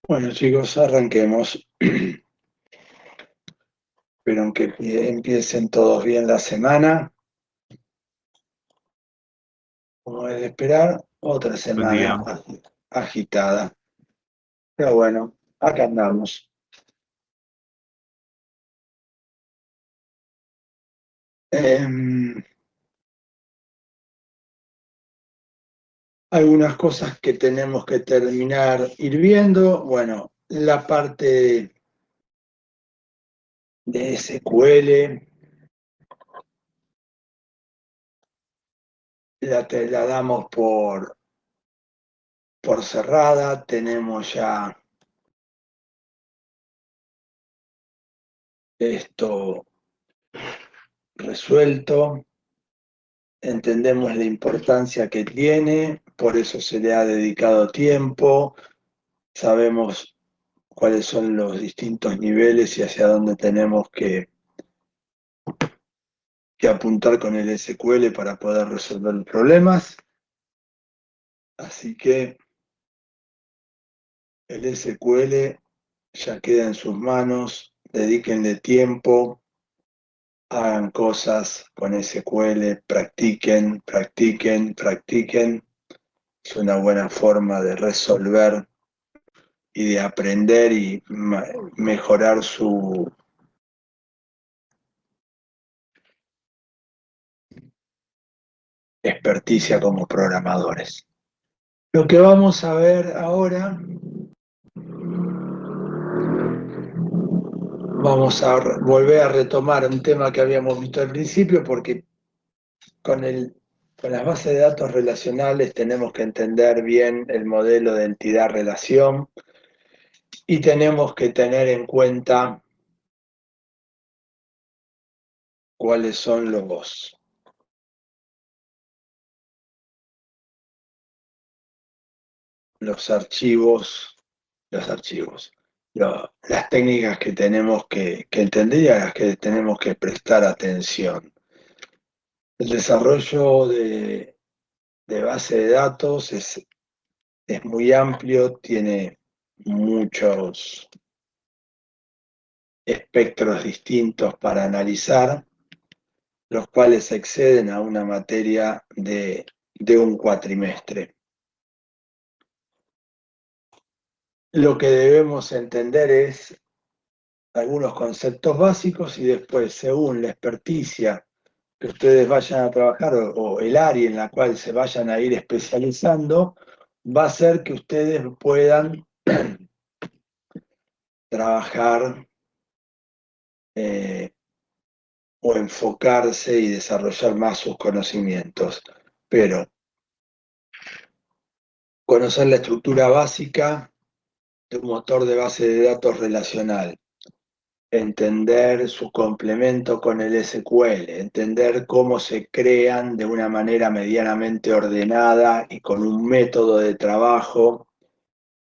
Bueno, chicos, arranquemos. Espero que empiecen todos bien la semana. Como es de esperar, otra Buen semana día. agitada. Pero bueno, acá andamos. Em, Algunas cosas que tenemos que terminar ir viendo. Bueno, la parte de SQL la damos por cerrada. Tenemos ya esto resuelto. Entendemos la importancia que tiene, por eso se le ha dedicado tiempo, sabemos cuáles son los distintos niveles y hacia dónde tenemos que apuntar con el SQL para poder resolver problemas. Así que el SQL ya queda en sus manos, dedíquenle tiempo, hagan cosas con SQL, practiquen, practiquen, practiquen. Es una buena forma de resolver y de aprender y mejorar su experticia como programadores. Lo que vamos a ver ahora, vamos a volver a retomar un tema que habíamos visto al principio, porque con, con las bases de datos relacionales tenemos que entender bien el modelo de entidad-relación y tenemos que tener en cuenta cuáles son los archivos, las técnicas que tenemos que entender y a las que tenemos que prestar atención. El desarrollo de base de datos es muy amplio, tiene muchos espectros distintos para analizar, los cuales exceden a una materia de un cuatrimestre. Lo que debemos entender es algunos conceptos básicos y después, según la experticia que ustedes vayan a trabajar o el área en la cual se vayan a ir especializando, va a ser que ustedes puedan trabajar o enfocarse y desarrollar más sus conocimientos. Pero conocer la estructura básica de un motor de base de datos relacional, entender su complemento con el SQL, entender cómo se crean de una manera medianamente ordenada y con un método de trabajo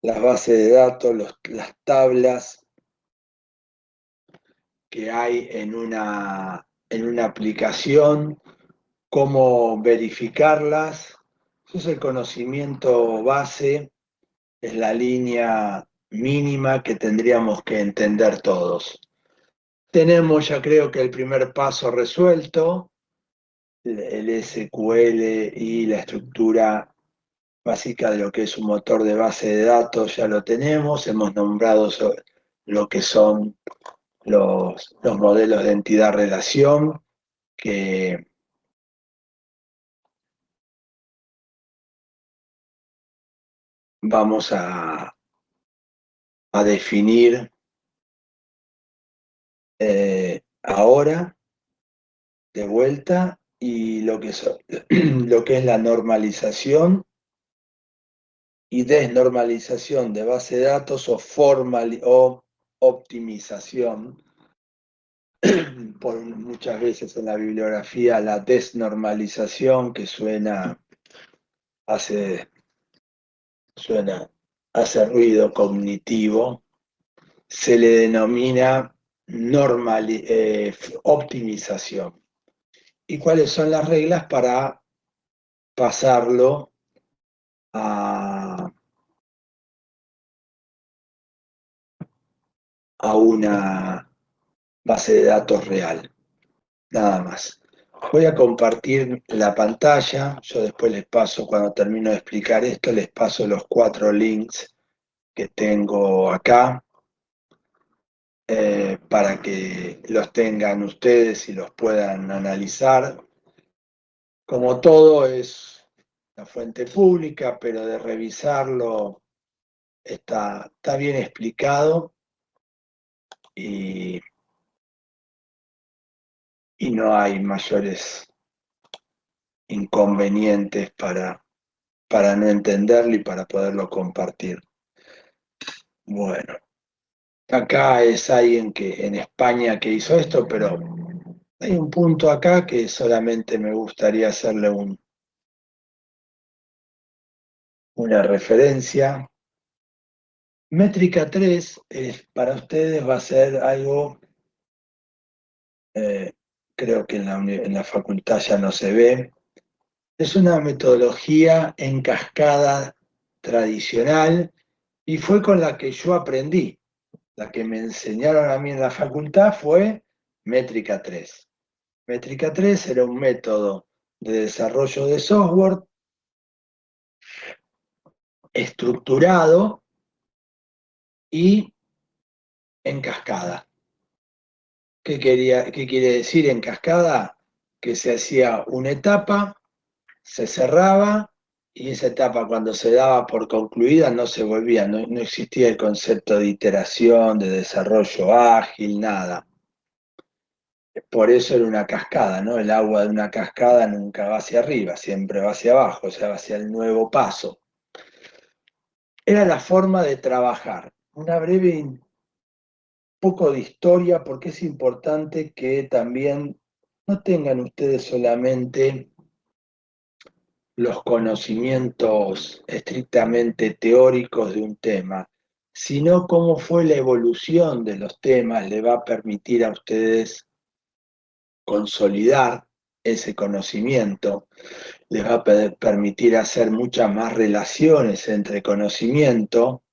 las bases de datos, las tablas que hay en una aplicación, cómo verificarlas. Eso es el conocimiento base, es la línea mínima que tendríamos que entender todos. Tenemos ya creo que el primer paso resuelto, el SQL y la estructura básica de lo que es un motor de base de datos, ya lo tenemos, hemos nombrado lo que son los modelos de entidad-relación, que vamos a definir ahora de vuelta, y lo que es la normalización y desnormalización de base de datos o optimización. Por muchas veces en la bibliografía la desnormalización, que hace, hace ruido cognitivo, se le denomina optimización. ¿Y cuáles son las reglas para pasarlo a, a una base de datos real, nada más. Voy a compartir la pantalla, yo después les paso, cuando termino de explicar esto, les paso los 4 links que tengo acá, para que los tengan ustedes y los puedan analizar. Como todo es una fuente pública, pero de revisarlo está bien explicado y, y no hay mayores inconvenientes para no entenderlo y para poderlo compartir. Bueno, acá es alguien que en España que hizo esto, pero hay un punto acá que solamente me gustaría hacerle una referencia. Métrica 3 para ustedes va a ser algo, eh, creo que en la facultad ya no se ve, es una metodología en cascada tradicional y fue con la que yo aprendí. La que me enseñaron a mí en la facultad fue Métrica 3. Métrica 3 era un método de desarrollo de software estructurado y en cascada. ¿Qué quiere decir en cascada? Que se hacía una etapa, se cerraba y esa etapa cuando se daba por concluida no se volvía, no existía el concepto de iteración, de desarrollo ágil, nada. Por eso era una cascada, ¿no? El agua de una cascada nunca va hacia arriba, siempre va hacia abajo, o sea, va hacia el nuevo paso. Era la forma de trabajar. Una breve poco de historia, porque es importante que también no tengan ustedes solamente los conocimientos estrictamente teóricos de un tema, sino cómo fue la evolución de los temas, le va a permitir a ustedes consolidar ese conocimiento, les va a permitir hacer muchas más relaciones entre conocimiento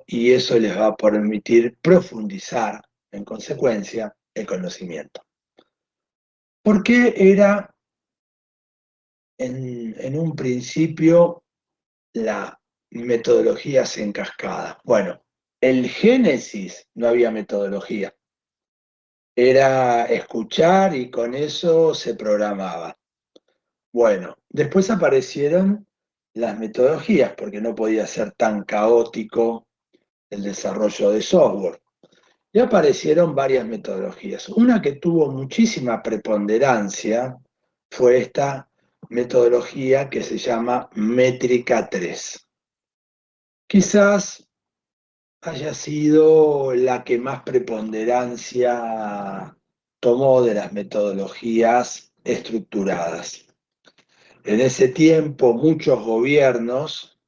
y eso les va a permitir profundizar, en consecuencia, el conocimiento. ¿Por qué era en un principio la metodologías en cascada? Bueno, el Génesis no había metodología, era escuchar y con eso se programaba. Bueno, después aparecieron las metodologías porque no podía ser tan caótico el desarrollo de software. Y aparecieron varias metodologías. Una que tuvo muchísima preponderancia fue esta metodología que se llama Métrica 3. Quizás haya sido la que más preponderancia tomó de las metodologías estructuradas. En ese tiempo muchos gobiernos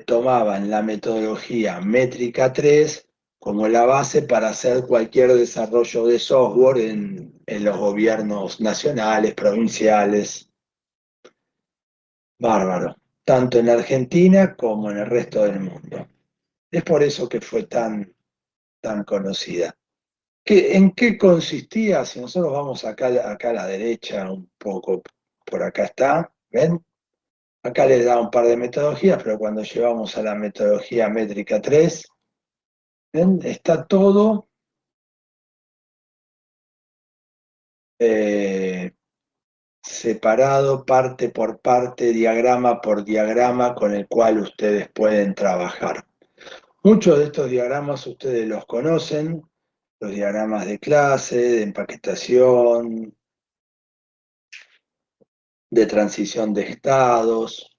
tomaban la metodología Métrica 3 como la base para hacer cualquier desarrollo de software en los gobiernos nacionales, provinciales. Bárbaro, tanto en Argentina como en el resto del mundo. Es por eso que fue tan conocida. ¿En qué consistía? Si nosotros vamos acá a la derecha, un poco por acá está, ¿ven? Acá les da un par de metodologías, pero cuando llevamos a la metodología métrica 3, ¿ven? Está todo eh, separado parte por parte, diagrama por diagrama, con el cual ustedes pueden trabajar. Muchos de estos diagramas ustedes los conocen, los diagramas de clase, de empaquetación, de transición de estados,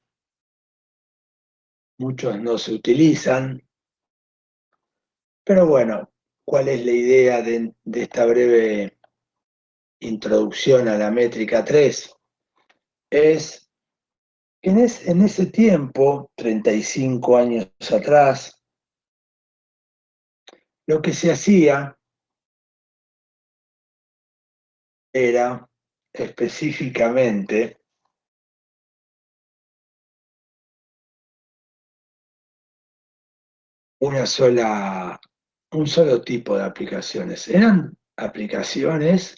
muchos no se utilizan, pero bueno, ¿cuál es la idea de esta breve introducción a la métrica 3? Es que en ese tiempo, 35 años atrás, lo que se hacía era específicamente un solo tipo de aplicaciones. Eran aplicaciones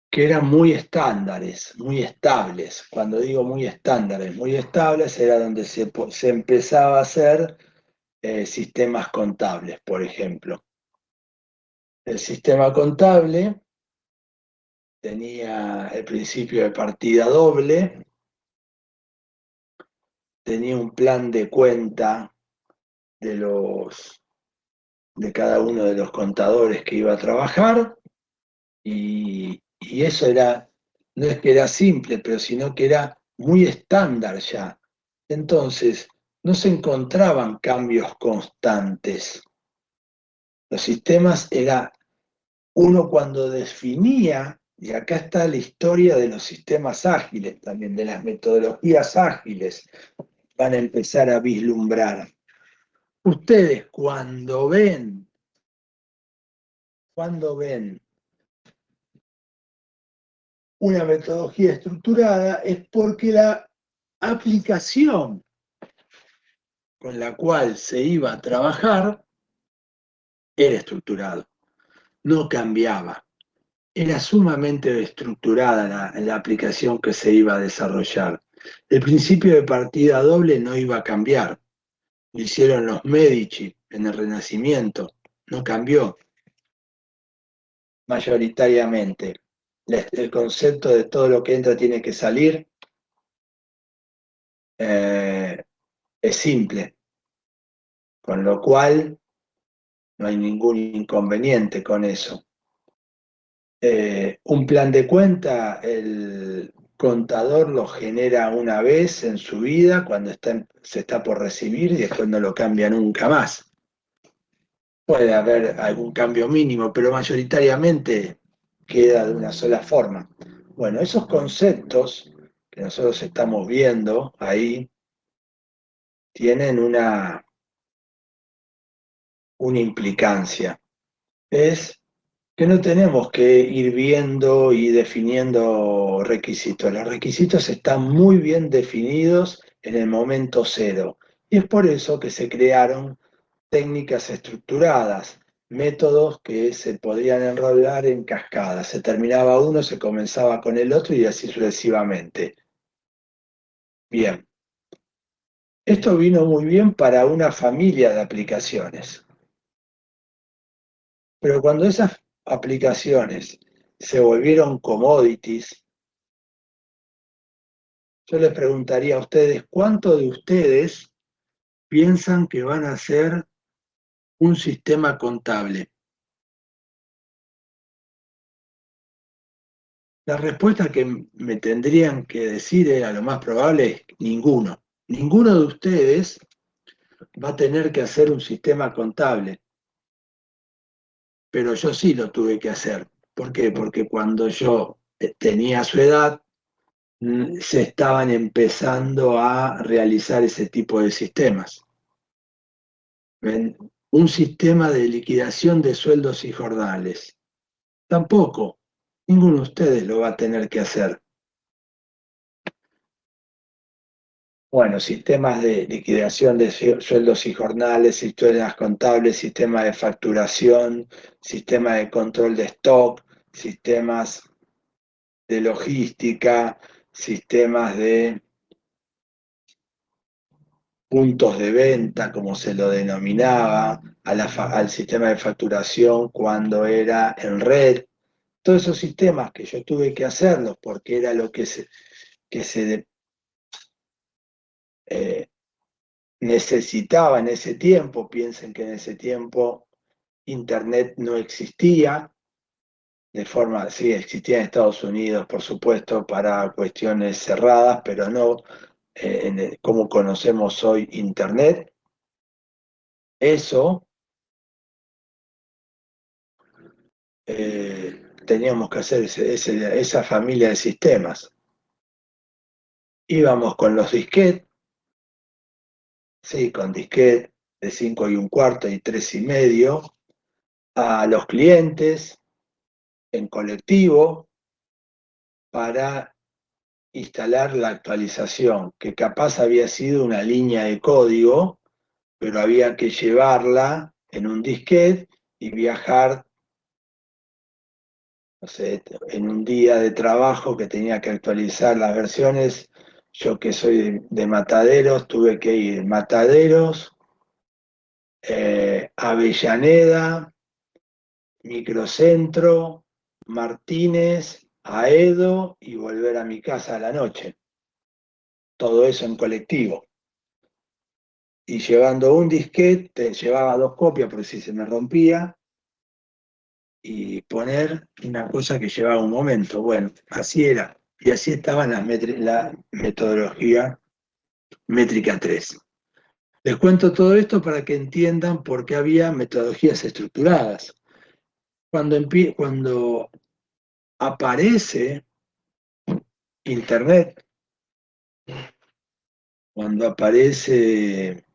que eran muy estándares, muy estables. Cuando digo muy estables, era donde se empezaba a hacer sistemas contables, por ejemplo. El sistema contable tenía el principio de partida doble, tenía un plan de cuenta de de cada uno de los contadores que iba a trabajar, y eso era, no es que era simple, pero sino que era muy estándar ya. Entonces, no se encontraban cambios constantes. Los sistemas era uno cuando definía, y acá está la historia de los sistemas ágiles también, de las metodologías ágiles, van a empezar a vislumbrar. Ustedes cuando ven una metodología estructurada es porque la aplicación con la cual se iba a trabajar era estructurado, no cambiaba. Era sumamente estructurada la aplicación que se iba a desarrollar. El principio de partida doble no iba a cambiar. Lo hicieron los Medici en el Renacimiento, no cambió mayoritariamente. El concepto de todo lo que entra tiene que salir eh, es simple, con lo cual no hay ningún inconveniente con eso. Un plan de cuenta, el contador lo genera una vez en su vida cuando se está por recibir y después no lo cambia nunca más. Puede haber algún cambio mínimo, pero mayoritariamente queda de una sola forma. Bueno, esos conceptos que nosotros estamos viendo ahí tienen una implicancia. Es que no tenemos que ir viendo y definiendo requisitos. Los requisitos están muy bien definidos en el momento cero. Y es por eso que se crearon técnicas estructuradas, métodos que se podían enrolar en cascadas. Se terminaba uno, se comenzaba con el otro y así sucesivamente. Bien, esto vino muy bien para una familia de aplicaciones. Pero cuando esas aplicaciones se volvieron commodities, yo les preguntaría a ustedes, ¿cuántos de ustedes piensan que van a hacer un sistema contable? La respuesta que me tendrían que decir era lo más probable es ninguno. Ninguno de ustedes va a tener que hacer un sistema contable, pero yo sí lo tuve que hacer. ¿Por qué? Porque cuando yo tenía su edad, se estaban empezando a realizar ese tipo de sistemas. ¿Ven? Un sistema de liquidación de sueldos y jornales. Tampoco, ninguno de ustedes lo va a tener que hacer. Bueno, sistemas de liquidación de sueldos y jornales, sistemas contables, sistemas de facturación, sistemas de control de stock, sistemas de logística, sistemas de puntos de venta, como se lo denominaba, al sistema de facturación cuando era en red. Todos esos sistemas que yo tuve que hacerlos porque era lo que se eh, necesitaba en ese tiempo. Piensen que en ese tiempo Internet no existía, de forma, sí, existía en Estados Unidos, por supuesto, para cuestiones cerradas, pero no como conocemos hoy Internet. Eso teníamos que hacer esa familia de sistemas. Íbamos con los disquetes, sí, con disquete de 5 1/4 y 3 1/2, a los clientes en colectivo para instalar la actualización, que capaz había sido una línea de código pero había que llevarla en un disquete y viajar, no sé, en un día de trabajo que tenía que actualizar las versiones. Yo que soy de Mataderos, tuve que ir Mataderos, Avellaneda, Microcentro, Martínez, Aedo y volver a mi casa a la noche. Todo eso en colectivo. Y llevando un disquete, llevaba 2 copias por si se me rompía, y poner una cosa que llevaba un momento. Bueno, así era. Y así estaba la metodología métrica 3. Les cuento todo esto para que entiendan por qué había metodologías estructuradas. Cuando aparece Internet, cuando aparece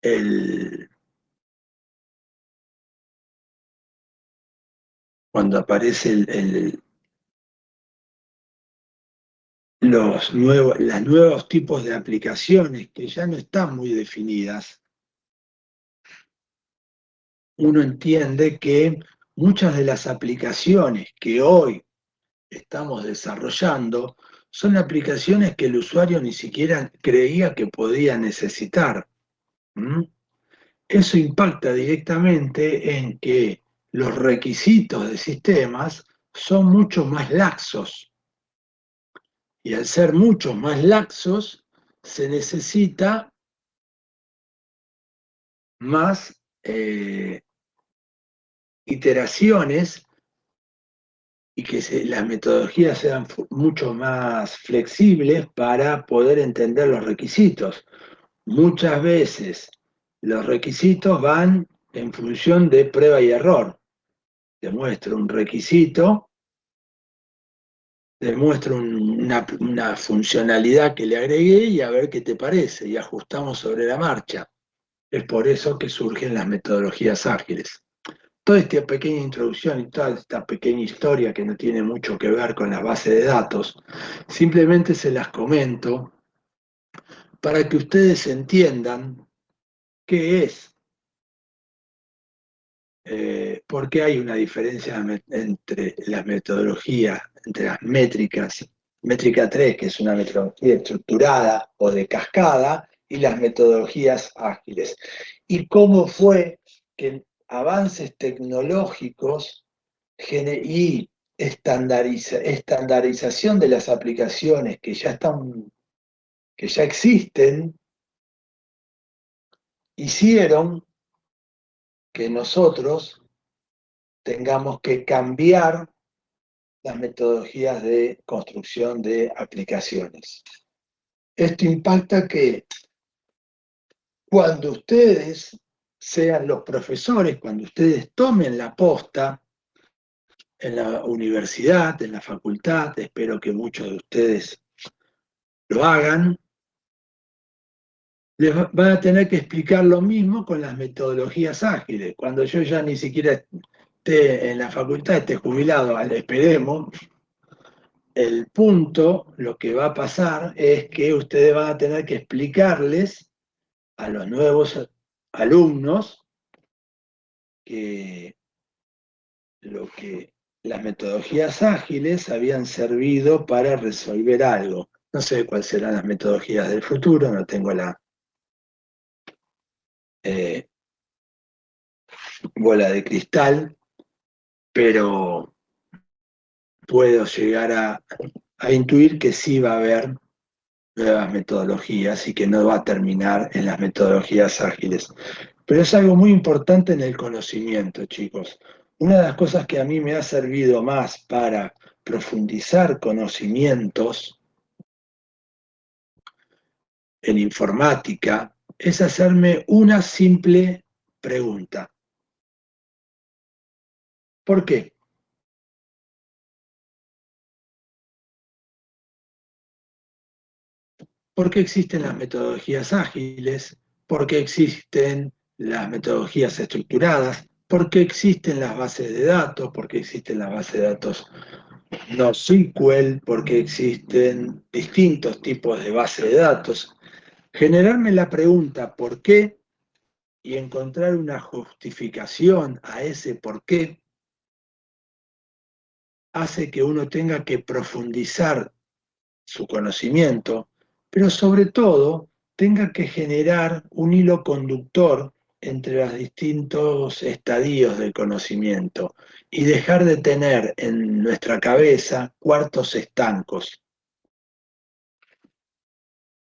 el, cuando aparece los nuevos tipos de aplicaciones que ya no están muy definidas, uno entiende que muchas de las aplicaciones que hoy estamos desarrollando son aplicaciones que el usuario ni siquiera creía que podía necesitar. ¿Mm? Eso impacta directamente en que los requisitos de sistemas son mucho más laxos. Y al ser mucho más laxos, se necesita más iteraciones y que las metodologías sean mucho más flexibles para poder entender los requisitos. Muchas veces los requisitos van en función de prueba y error. Te muestro un requisito, te muestro una funcionalidad que le agregué y a ver qué te parece, y ajustamos sobre la marcha. Es por eso que surgen las metodologías ágiles. Toda esta pequeña introducción y toda esta pequeña historia que no tiene mucho que ver con la base de datos, simplemente se las comento para que ustedes entiendan qué es, por qué hay una diferencia entre las metodologías, entre las métricas, métrica 3, que es una metodología estructurada o de cascada, y las metodologías ágiles. Y cómo fue que avances tecnológicos y estandarización de las aplicaciones que ya existen, hicieron que nosotros tengamos que cambiar las metodologías de construcción de aplicaciones. Esto impacta que cuando ustedes sean los profesores, cuando ustedes tomen la posta en la universidad, en la facultad, espero que muchos de ustedes lo hagan, les van a tener que explicar lo mismo con las metodologías ágiles. Cuando yo ya ni siquiera esté en la facultad, esté jubilado, esperemos, el punto, lo que va a pasar es que ustedes van a tener que explicarles a los nuevos alumnos que las metodologías ágiles habían servido para resolver algo. No sé cuáles serán las metodologías del futuro, no tengo la bola de cristal, pero puedo llegar a intuir que sí va a haber nuevas metodologías y que no va a terminar en las metodologías ágiles. Pero es algo muy importante en el conocimiento, chicos. Una de las cosas que a mí me ha servido más para profundizar conocimientos en informática es hacerme una simple pregunta. ¿Por qué? ¿Por qué existen las metodologías ágiles? ¿Por qué existen las metodologías estructuradas? ¿Por qué existen las bases de datos? ¿Por qué existen las bases de datos NoSQL, porque existen distintos tipos de base de datos. Generarme la pregunta ¿por qué? Y encontrar una justificación a ese por qué hace que uno tenga que profundizar su conocimiento, pero sobre todo tenga que generar un hilo conductor entre los distintos estadios del conocimiento y dejar de tener en nuestra cabeza cuartos estancos.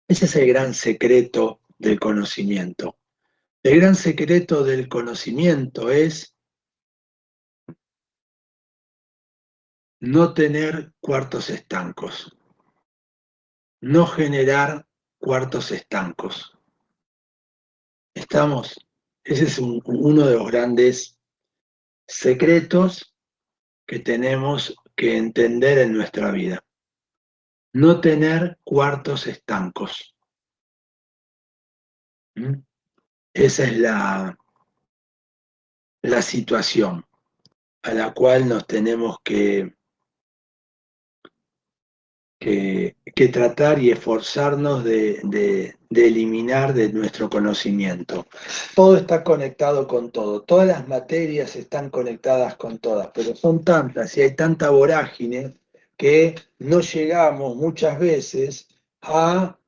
Ese es el gran secreto del conocimiento. El gran secreto del conocimiento es no tener cuartos estancos, no generar cuartos estancos. ¿Estamos? Ese es uno de los grandes secretos que tenemos que entender en nuestra vida. No tener cuartos estancos. ¿Mm? Esa es la situación a la cual nos tenemos que tratar y esforzarnos de eliminar de nuestro conocimiento. Todo está conectado con todo, todas las materias están conectadas con todas, pero son tantas y hay tanta vorágine que no llegamos muchas veces a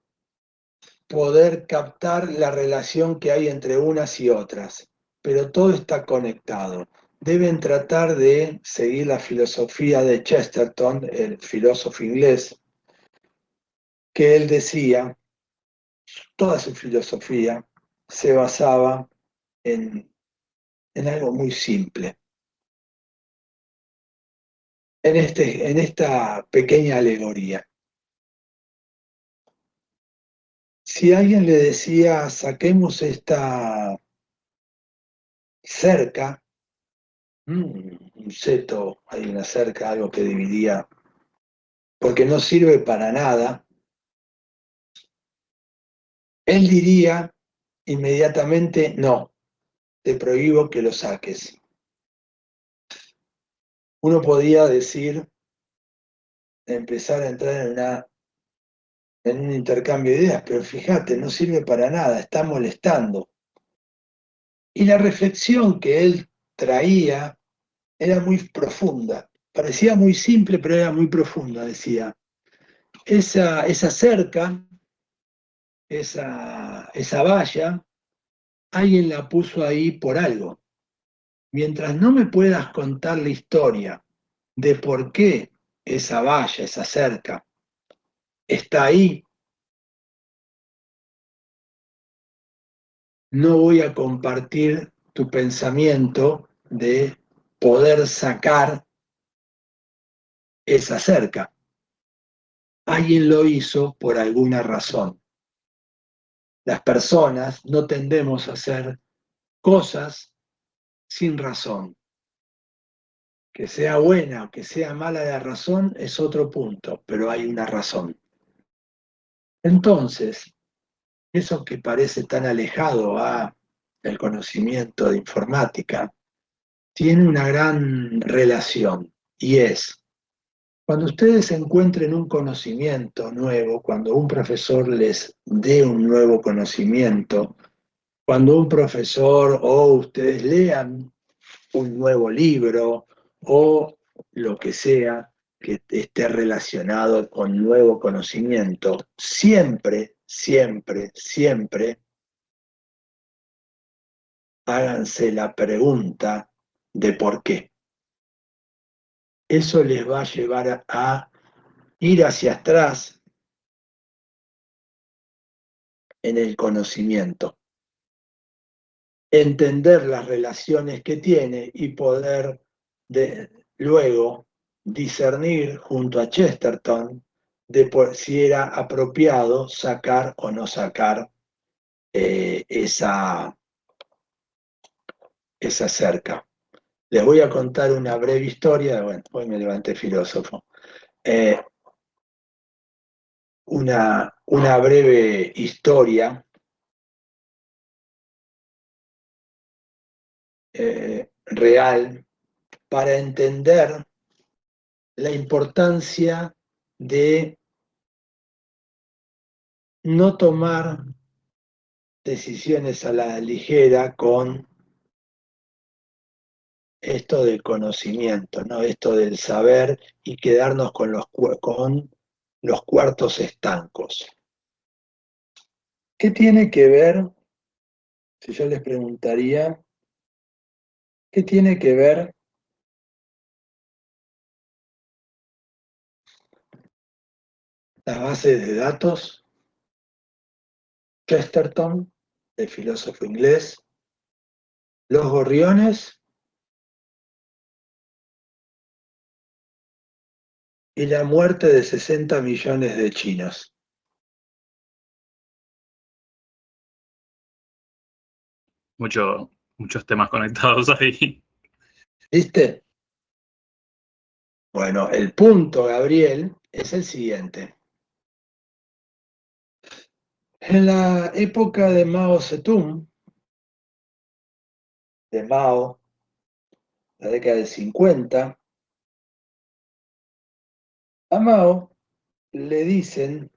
poder captar la relación que hay entre unas y otras, pero todo está conectado. Deben tratar de seguir la filosofía de Chesterton, el filósofo inglés, que él decía, toda su filosofía se basaba en, en algo muy simple, en esta pequeña alegoría. Si alguien le decía, saquemos esta cerca, un seto, hay una cerca, algo que dividía, porque no sirve para nada, él diría inmediatamente, no, te prohíbo que lo saques. Uno podía decir, empezar a entrar en un intercambio de ideas, pero fíjate, no sirve para nada, está molestando. Y la reflexión que él traía era muy profunda, parecía muy simple, pero era muy profunda, decía. Esa cerca, esa valla, alguien la puso ahí por algo. Mientras no me puedas contar la historia de por qué esa valla, esa cerca, está ahí, no voy a compartir tu pensamiento de poder sacar esa cerca. Alguien lo hizo por alguna razón. Las personas no tendemos a hacer cosas sin razón. Que sea buena o que sea mala la razón es otro punto, pero hay una razón. Entonces, eso que parece tan alejado a el conocimiento de informática, tiene una gran relación y es, cuando ustedes encuentren un conocimiento nuevo, cuando un profesor les dé un nuevo conocimiento, cuando un profesor o ustedes lean un nuevo libro o lo que sea que esté relacionado con nuevo conocimiento, siempre, siempre, siempre háganse la pregunta de por qué. Eso les va a llevar a ir hacia atrás en el conocimiento, entender las relaciones que tiene y poder luego discernir junto a Chesterton de si era apropiado sacar o no sacar esa cerca. Les voy a contar una breve historia, bueno, hoy me levanté filósofo, eh, una breve historia real para entender la importancia de no tomar decisiones a la ligera con esto del conocimiento, ¿no? Esto del saber y quedarnos con los cuartos estancos. ¿Qué tiene que ver, si yo les preguntaría, qué tiene que ver las bases de datos, Chesterton, el filósofo inglés, los gorriones y la muerte de 60 millones de chinos? Muchos temas conectados ahí. ¿Viste? Bueno, el punto, Gabriel, es el siguiente. En la época de Mao Zedong, de Mao, la década del 50, a Mao le dicen,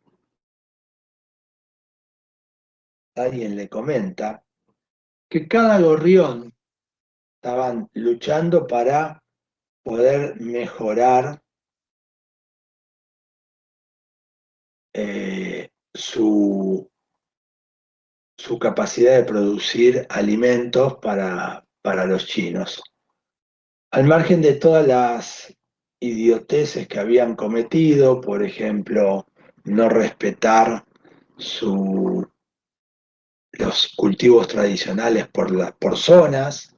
alguien le comenta, que cada gorrión estaban luchando para poder mejorar su capacidad de producir alimentos para los chinos. Al margen de todas las idioteces que habían cometido, por ejemplo, no respetar los cultivos tradicionales por zonas.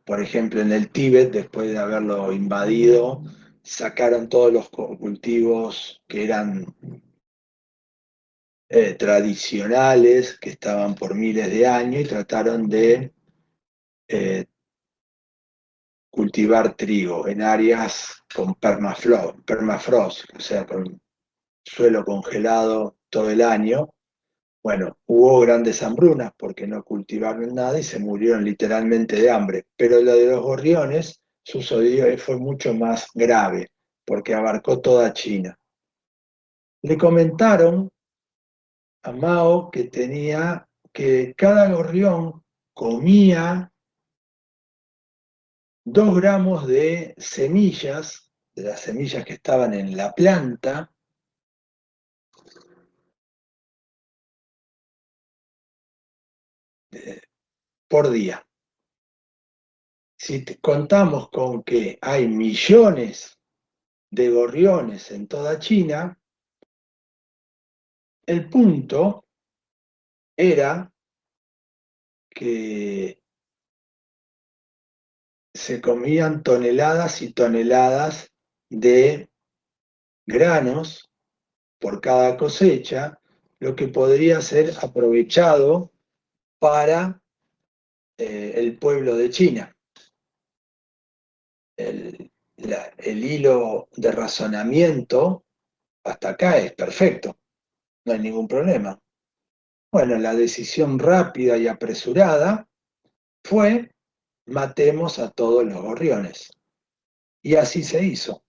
Por ejemplo, en el Tíbet, después de haberlo invadido, sacaron todos los cultivos que eran tradicionales, que estaban por miles de años, y trataron de cultivar trigo en áreas con permafrost, o sea, con suelo congelado todo el año. Bueno, hubo grandes hambrunas porque no cultivaron nada y se murieron literalmente de hambre. Pero lo de los gorriones sucedió y fue mucho más grave porque abarcó toda China. Le comentaron a Mao que cada gorrión comía 2 gramos de semillas, de las semillas que estaban en la planta, por día. Si contamos con que hay millones de gorriones en toda China, el punto era que se comían toneladas y toneladas de granos por cada cosecha, lo que podría ser aprovechado para el pueblo de China. El hilo de razonamiento hasta acá es perfecto, no hay ningún problema. Bueno, la decisión rápida y apresurada fue: matemos a todos los gorriones. Y así se hizo.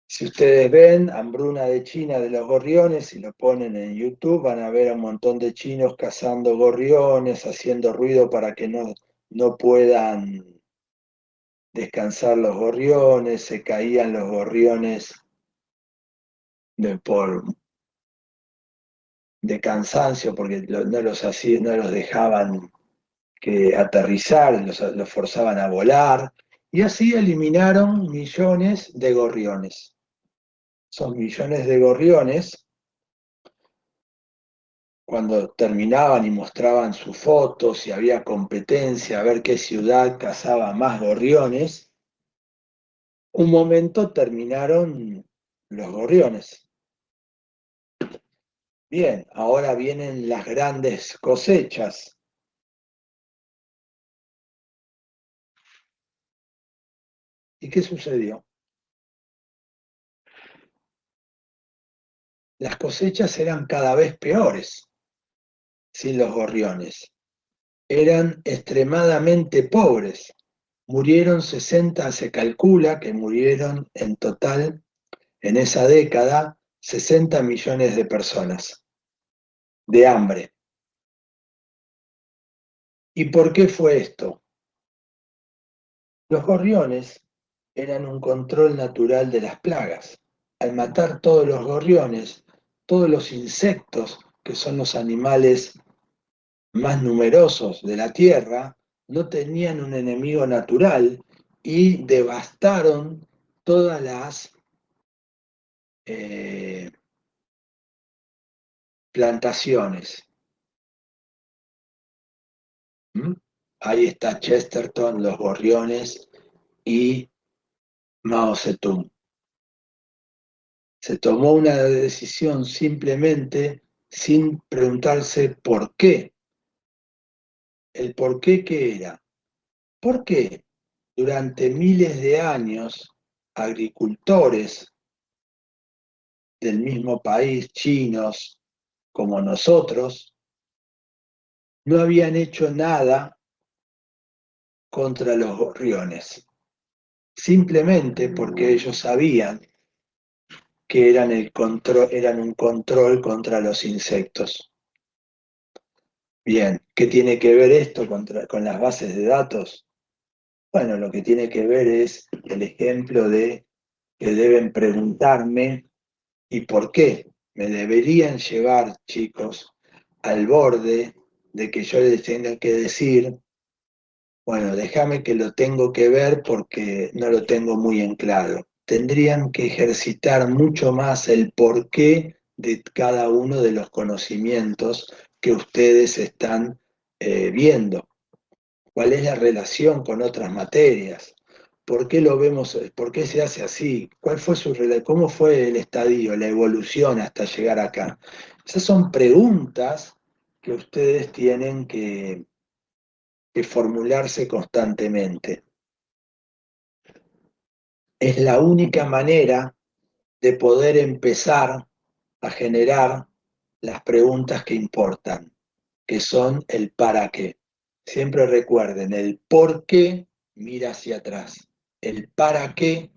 Si ustedes ven Hambruna de China de los gorriones y lo ponen en YouTube, van a ver a un montón de chinos cazando gorriones, haciendo ruido para que no puedan descansar los gorriones, se caían los gorriones de cansancio porque no los dejaban que aterrizar, los forzaban a volar, y así eliminaron millones de gorriones. Esos millones de gorriones, cuando terminaban y mostraban sus fotos y había competencia a ver qué ciudad cazaba más gorriones, un momento terminaron los gorriones. Bien, ahora vienen las grandes cosechas. ¿Y qué sucedió? Las cosechas eran cada vez peores sin los gorriones. Eran extremadamente pobres, murieron 60, se calcula que murieron en total, en esa década, 60 millones de personas de hambre. ¿Y por qué fue esto? Los gorriones eran un control natural de las plagas. Al matar todos los gorriones, todos los insectos, que son los animales más numerosos de la Tierra, no tenían un enemigo natural y devastaron todas las plantaciones. ¿Mm? Ahí está Chesterton, los gorriones y Mao Zedong. Se tomó una decisión simplemente sin preguntarse por qué. ¿El por qué qué era? ¿Por qué durante miles de años agricultores del mismo país, chinos como nosotros, no habían hecho nada contra los gorriones? Simplemente porque ellos sabían que eran un control contra los insectos. Bien, ¿qué tiene que ver esto con las bases de datos? Bueno, lo que tiene que ver es el ejemplo de que deben preguntarme y por qué. Me deberían llevar, chicos, al borde de que yo les tenga que decir, bueno, déjame que lo tengo que ver porque no lo tengo muy en claro. Tendrían que ejercitar mucho más el porqué de cada uno de los conocimientos que ustedes están viendo. ¿Cuál es la relación con otras materias? ¿Por qué lo vemos? ¿Por qué se hace así? ¿Cuál fue cómo fue el estadio, la evolución hasta llegar acá? Esas son preguntas que ustedes tienen que formularse constantemente. Es la única manera de poder empezar a generar las preguntas que importan, que son el para qué. Siempre recuerden, el por qué mira hacia atrás, el para qué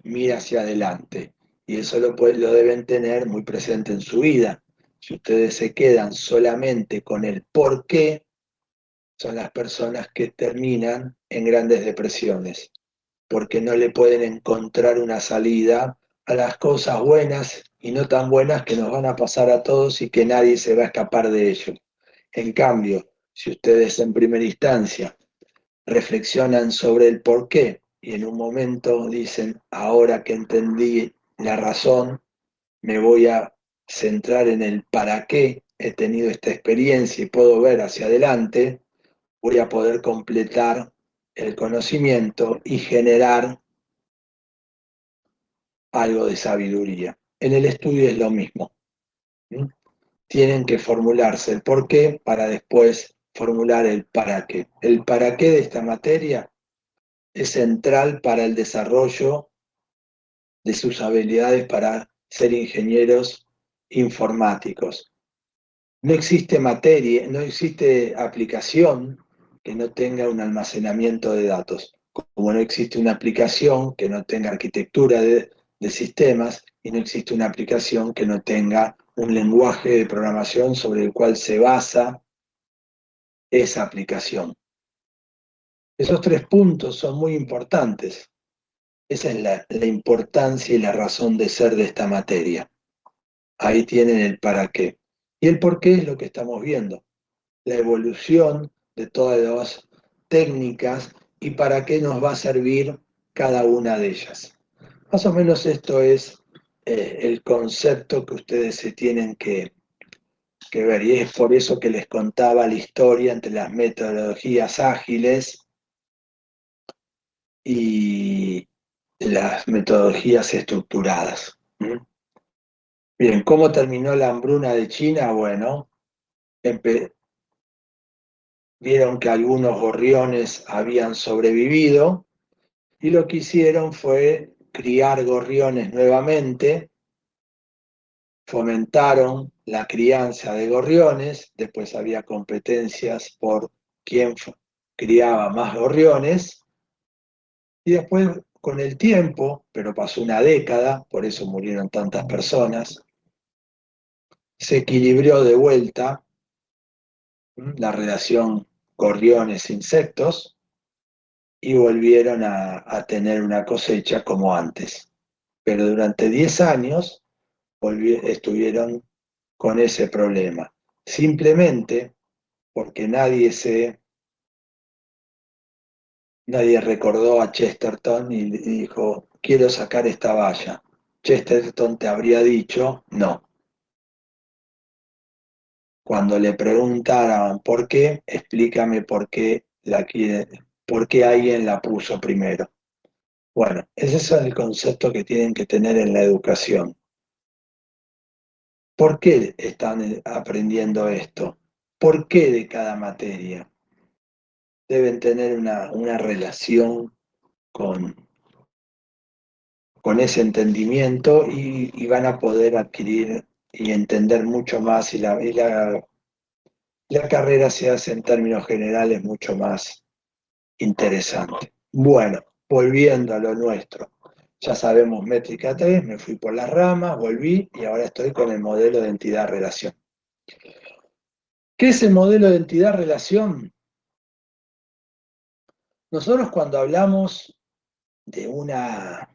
mira hacia adelante. Y eso lo deben tener muy presente en su vida. Si ustedes se quedan solamente con el por qué, son las personas que terminan en grandes depresiones, porque no le pueden encontrar una salida a las cosas buenas y no tan buenas que nos van a pasar a todos y que nadie se va a escapar de ello. En cambio, si ustedes en primera instancia reflexionan sobre el por qué y en un momento dicen, ahora que entendí la razón, me voy a centrar en el para qué he tenido esta experiencia y puedo ver hacia adelante, voy a poder completar el conocimiento y generar algo de sabiduría. En el estudio es lo mismo. ¿Sí? Tienen que formularse el por qué para después formular el para qué. El para qué de esta materia es central para el desarrollo de sus habilidades para ser ingenieros informáticos. No existe materia, no existe aplicación que no tenga un almacenamiento de datos, como no existe una aplicación que no tenga arquitectura de sistemas y no existe una aplicación que no tenga un lenguaje de programación sobre el cual se basa esa aplicación. Esos tres puntos son muy importantes. Esa es la importancia y la razón de ser de esta materia. Ahí tienen el para qué. Y el por qué es lo que estamos viendo. La evolución de todas las técnicas y para qué nos va a servir cada una de ellas. Más o menos esto es el concepto que ustedes se tienen que ver. Y es por eso que les contaba la historia entre las metodologías ágiles y las metodologías estructuradas. ¿Mm? Bien, ¿cómo terminó la hambruna de China? Bueno, vieron que algunos gorriones habían sobrevivido y lo que hicieron fue criar gorriones nuevamente, fomentaron la crianza de gorriones, después había competencias por quién criaba más gorriones Y después, con el tiempo, pero pasó una década, por eso murieron tantas personas, se equilibró de vuelta la relación gorriones-insectos y volvieron a tener una cosecha como antes. Pero durante 10 años estuvieron con ese problema. Simplemente porque nadie recordó a Chesterton y dijo, quiero sacar esta valla. Chesterton te habría dicho, no. Cuando le preguntaran por qué, explícame por qué alguien la puso primero. Bueno, ese es el concepto que tienen que tener en la educación. ¿Por qué están aprendiendo esto? ¿Por qué de cada materia? Deben tener una relación con, con ese entendimiento y van a poder adquirir y entender mucho más la carrera se hace en términos generales mucho más interesante. Bueno, volviendo a lo nuestro. Ya sabemos métrica 3, me fui por las ramas, volví y ahora estoy con el modelo de entidad-relación. ¿Qué es el modelo de entidad-relación? Nosotros cuando hablamos de una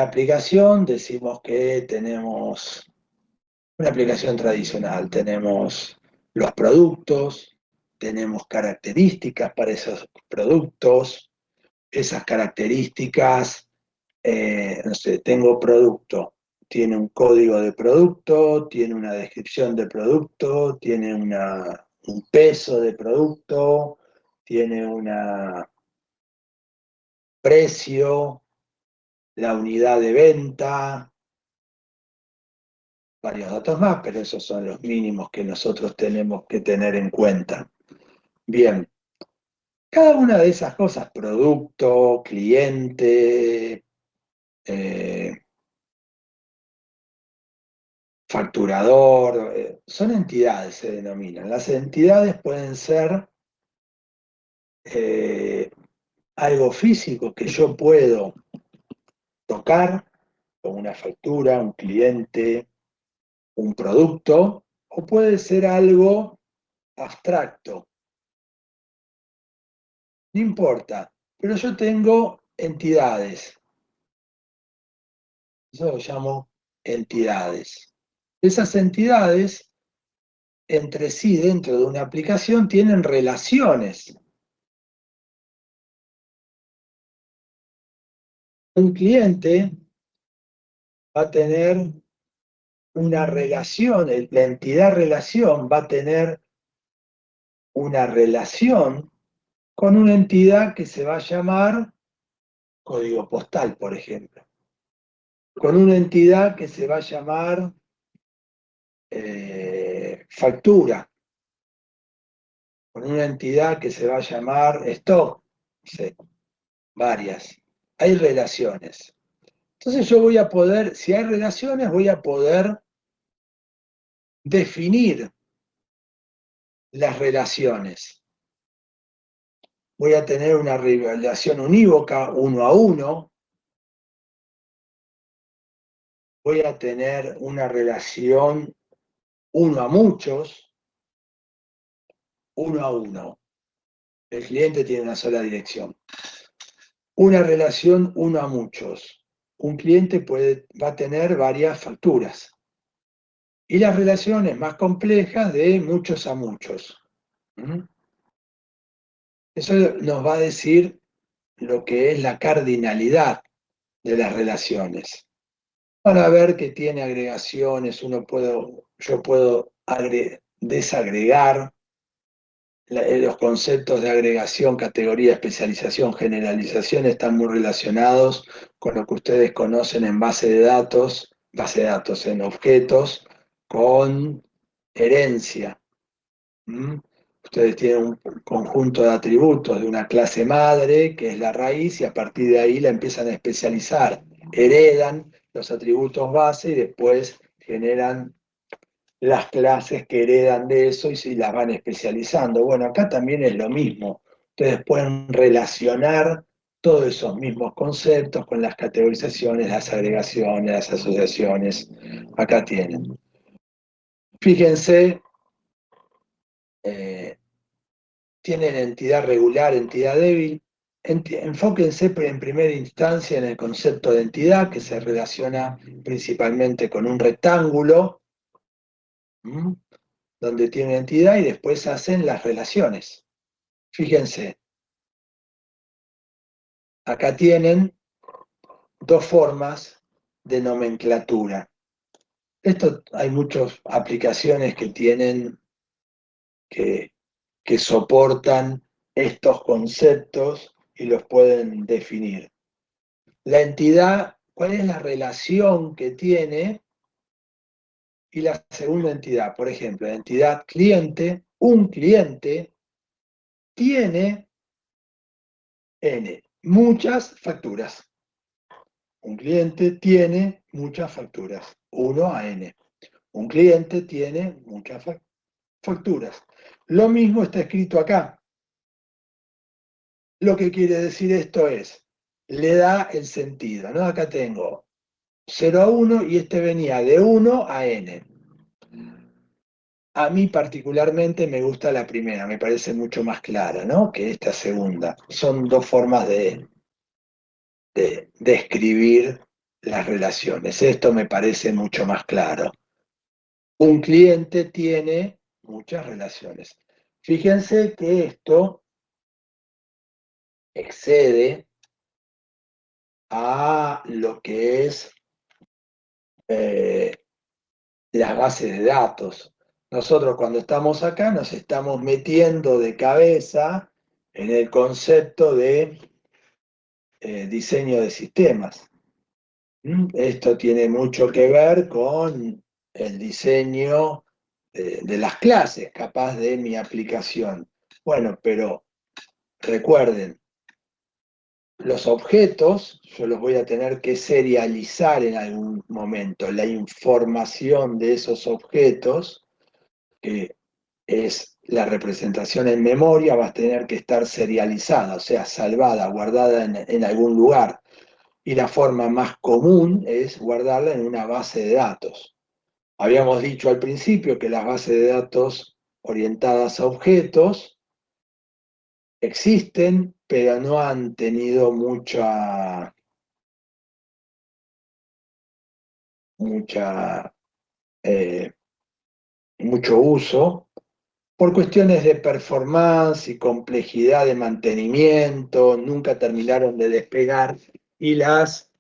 aplicación, decimos que tenemos una aplicación tradicional, tenemos los productos, tenemos características para esos productos, esas características, no sé, tengo producto, tiene un código de producto, tiene una descripción de producto, tiene un peso de producto, tiene un precio, la unidad de venta, varios datos más, pero esos son los mínimos que nosotros tenemos que tener en cuenta. Bien, cada una de esas cosas, producto, cliente, eh, facturador, son entidades, se denominan. Las entidades pueden ser eh, algo físico que yo puedo tocar, como una factura, un cliente, un producto, o puede ser algo abstracto. No importa, pero yo tengo entidades. Eso lo llamo entidades. Esas entidades entre sí dentro de una aplicación tienen relaciones. Un cliente va a tener una relación, la entidad relación va a tener una relación con una entidad que se va a llamar código postal, por ejemplo, con una entidad que se va a llamar factura, con una entidad que se va a llamar stock, sí, varias. Hay relaciones. Entonces yo voy a poder, si hay relaciones, voy a poder definir las relaciones. Voy a tener una relación unívoca, uno a uno. Voy a tener una relación uno a muchos, uno a uno. El cliente tiene una sola dirección. Una relación uno a muchos. Un cliente va a tener varias facturas. Y las relaciones más complejas de muchos a muchos. Eso nos va a decir lo que es la cardinalidad de las relaciones. Para ver que tiene agregaciones, yo puedo desagregar los conceptos de agregación, categoría, especialización, generalización están muy relacionados con lo que ustedes conocen en base de datos en objetos, con herencia. Ustedes tienen un conjunto de atributos de una clase madre, que es la raíz, y a partir de ahí la empiezan a especializar. Heredan los atributos base y después generan las clases que heredan de eso y se las van especializando. Bueno, acá también es lo mismo. Ustedes pueden relacionar todos esos mismos conceptos con las categorizaciones, las agregaciones, las asociaciones. Acá tienen. Fíjense, tienen entidad regular, entidad débil. Enfóquense en primera instancia en el concepto de entidad, que se relaciona principalmente con un rectángulo, donde tiene entidad, y después hacen las relaciones. Fíjense, acá tienen dos formas de nomenclatura. Esto hay muchas aplicaciones que tienen que soportan estos conceptos y los pueden definir. La entidad, ¿cuál es la relación que tiene? Y la segunda entidad, por ejemplo, la entidad cliente, un cliente tiene N, muchas facturas. Un cliente tiene muchas facturas, 1 a N. Un cliente tiene muchas facturas. Lo mismo está escrito acá. Lo que quiere decir esto es, le da el sentido, ¿no? Acá tengo 0 a 1 y este venía de 1 a N. A mí particularmente me gusta la primera, me parece mucho más clara, ¿no? Que esta segunda. Son dos formas de escribir las relaciones. Esto me parece mucho más claro. Un cliente tiene muchas relaciones. Fíjense que esto excede a lo que es las bases de datos. Nosotros cuando estamos acá nos estamos metiendo de cabeza en el concepto de diseño de sistemas. Esto tiene mucho que ver con el diseño de las clases, capaz de mi aplicación. Bueno, pero recuerden, los objetos yo los voy a tener que serializar en algún momento. La información de esos objetos, que es la representación en memoria, va a tener que estar serializada, o sea, salvada, guardada en algún lugar. Y la forma más común es guardarla en una base de datos. Habíamos dicho al principio que las bases de datos orientadas a objetos existen, pero no han tenido mucho uso por cuestiones de performance y complejidad de mantenimiento, nunca terminaron de despegar y las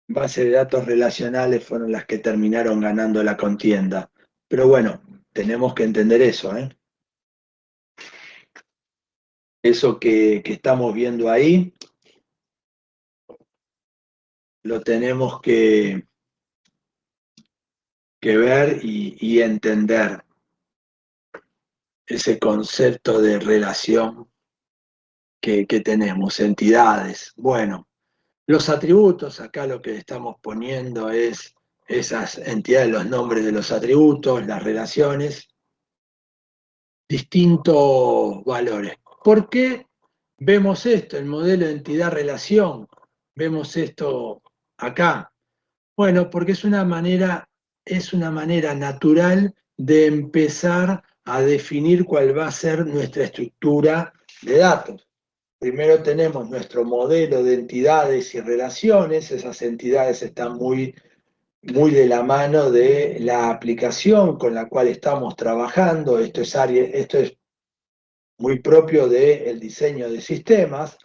bases de datos relacionales fueron las que terminaron ganando la contienda. Pero bueno, tenemos que entender eso, ¿eh? Eso que estamos viendo ahí, lo tenemos que ver y entender ese concepto de relación que tenemos, entidades. Bueno, los atributos, acá lo que estamos poniendo es esas entidades, los nombres de los atributos, las relaciones, distintos valores. ¿Por qué vemos esto, el modelo de entidad-relación? Vemos esto acá. Bueno, porque es una manera natural de empezar a definir cuál va a ser nuestra estructura de datos. Primero tenemos nuestro modelo de entidades y relaciones, esas entidades están muy, muy de la mano de la aplicación con la cual estamos trabajando, esto es muy propio del diseño de sistemas,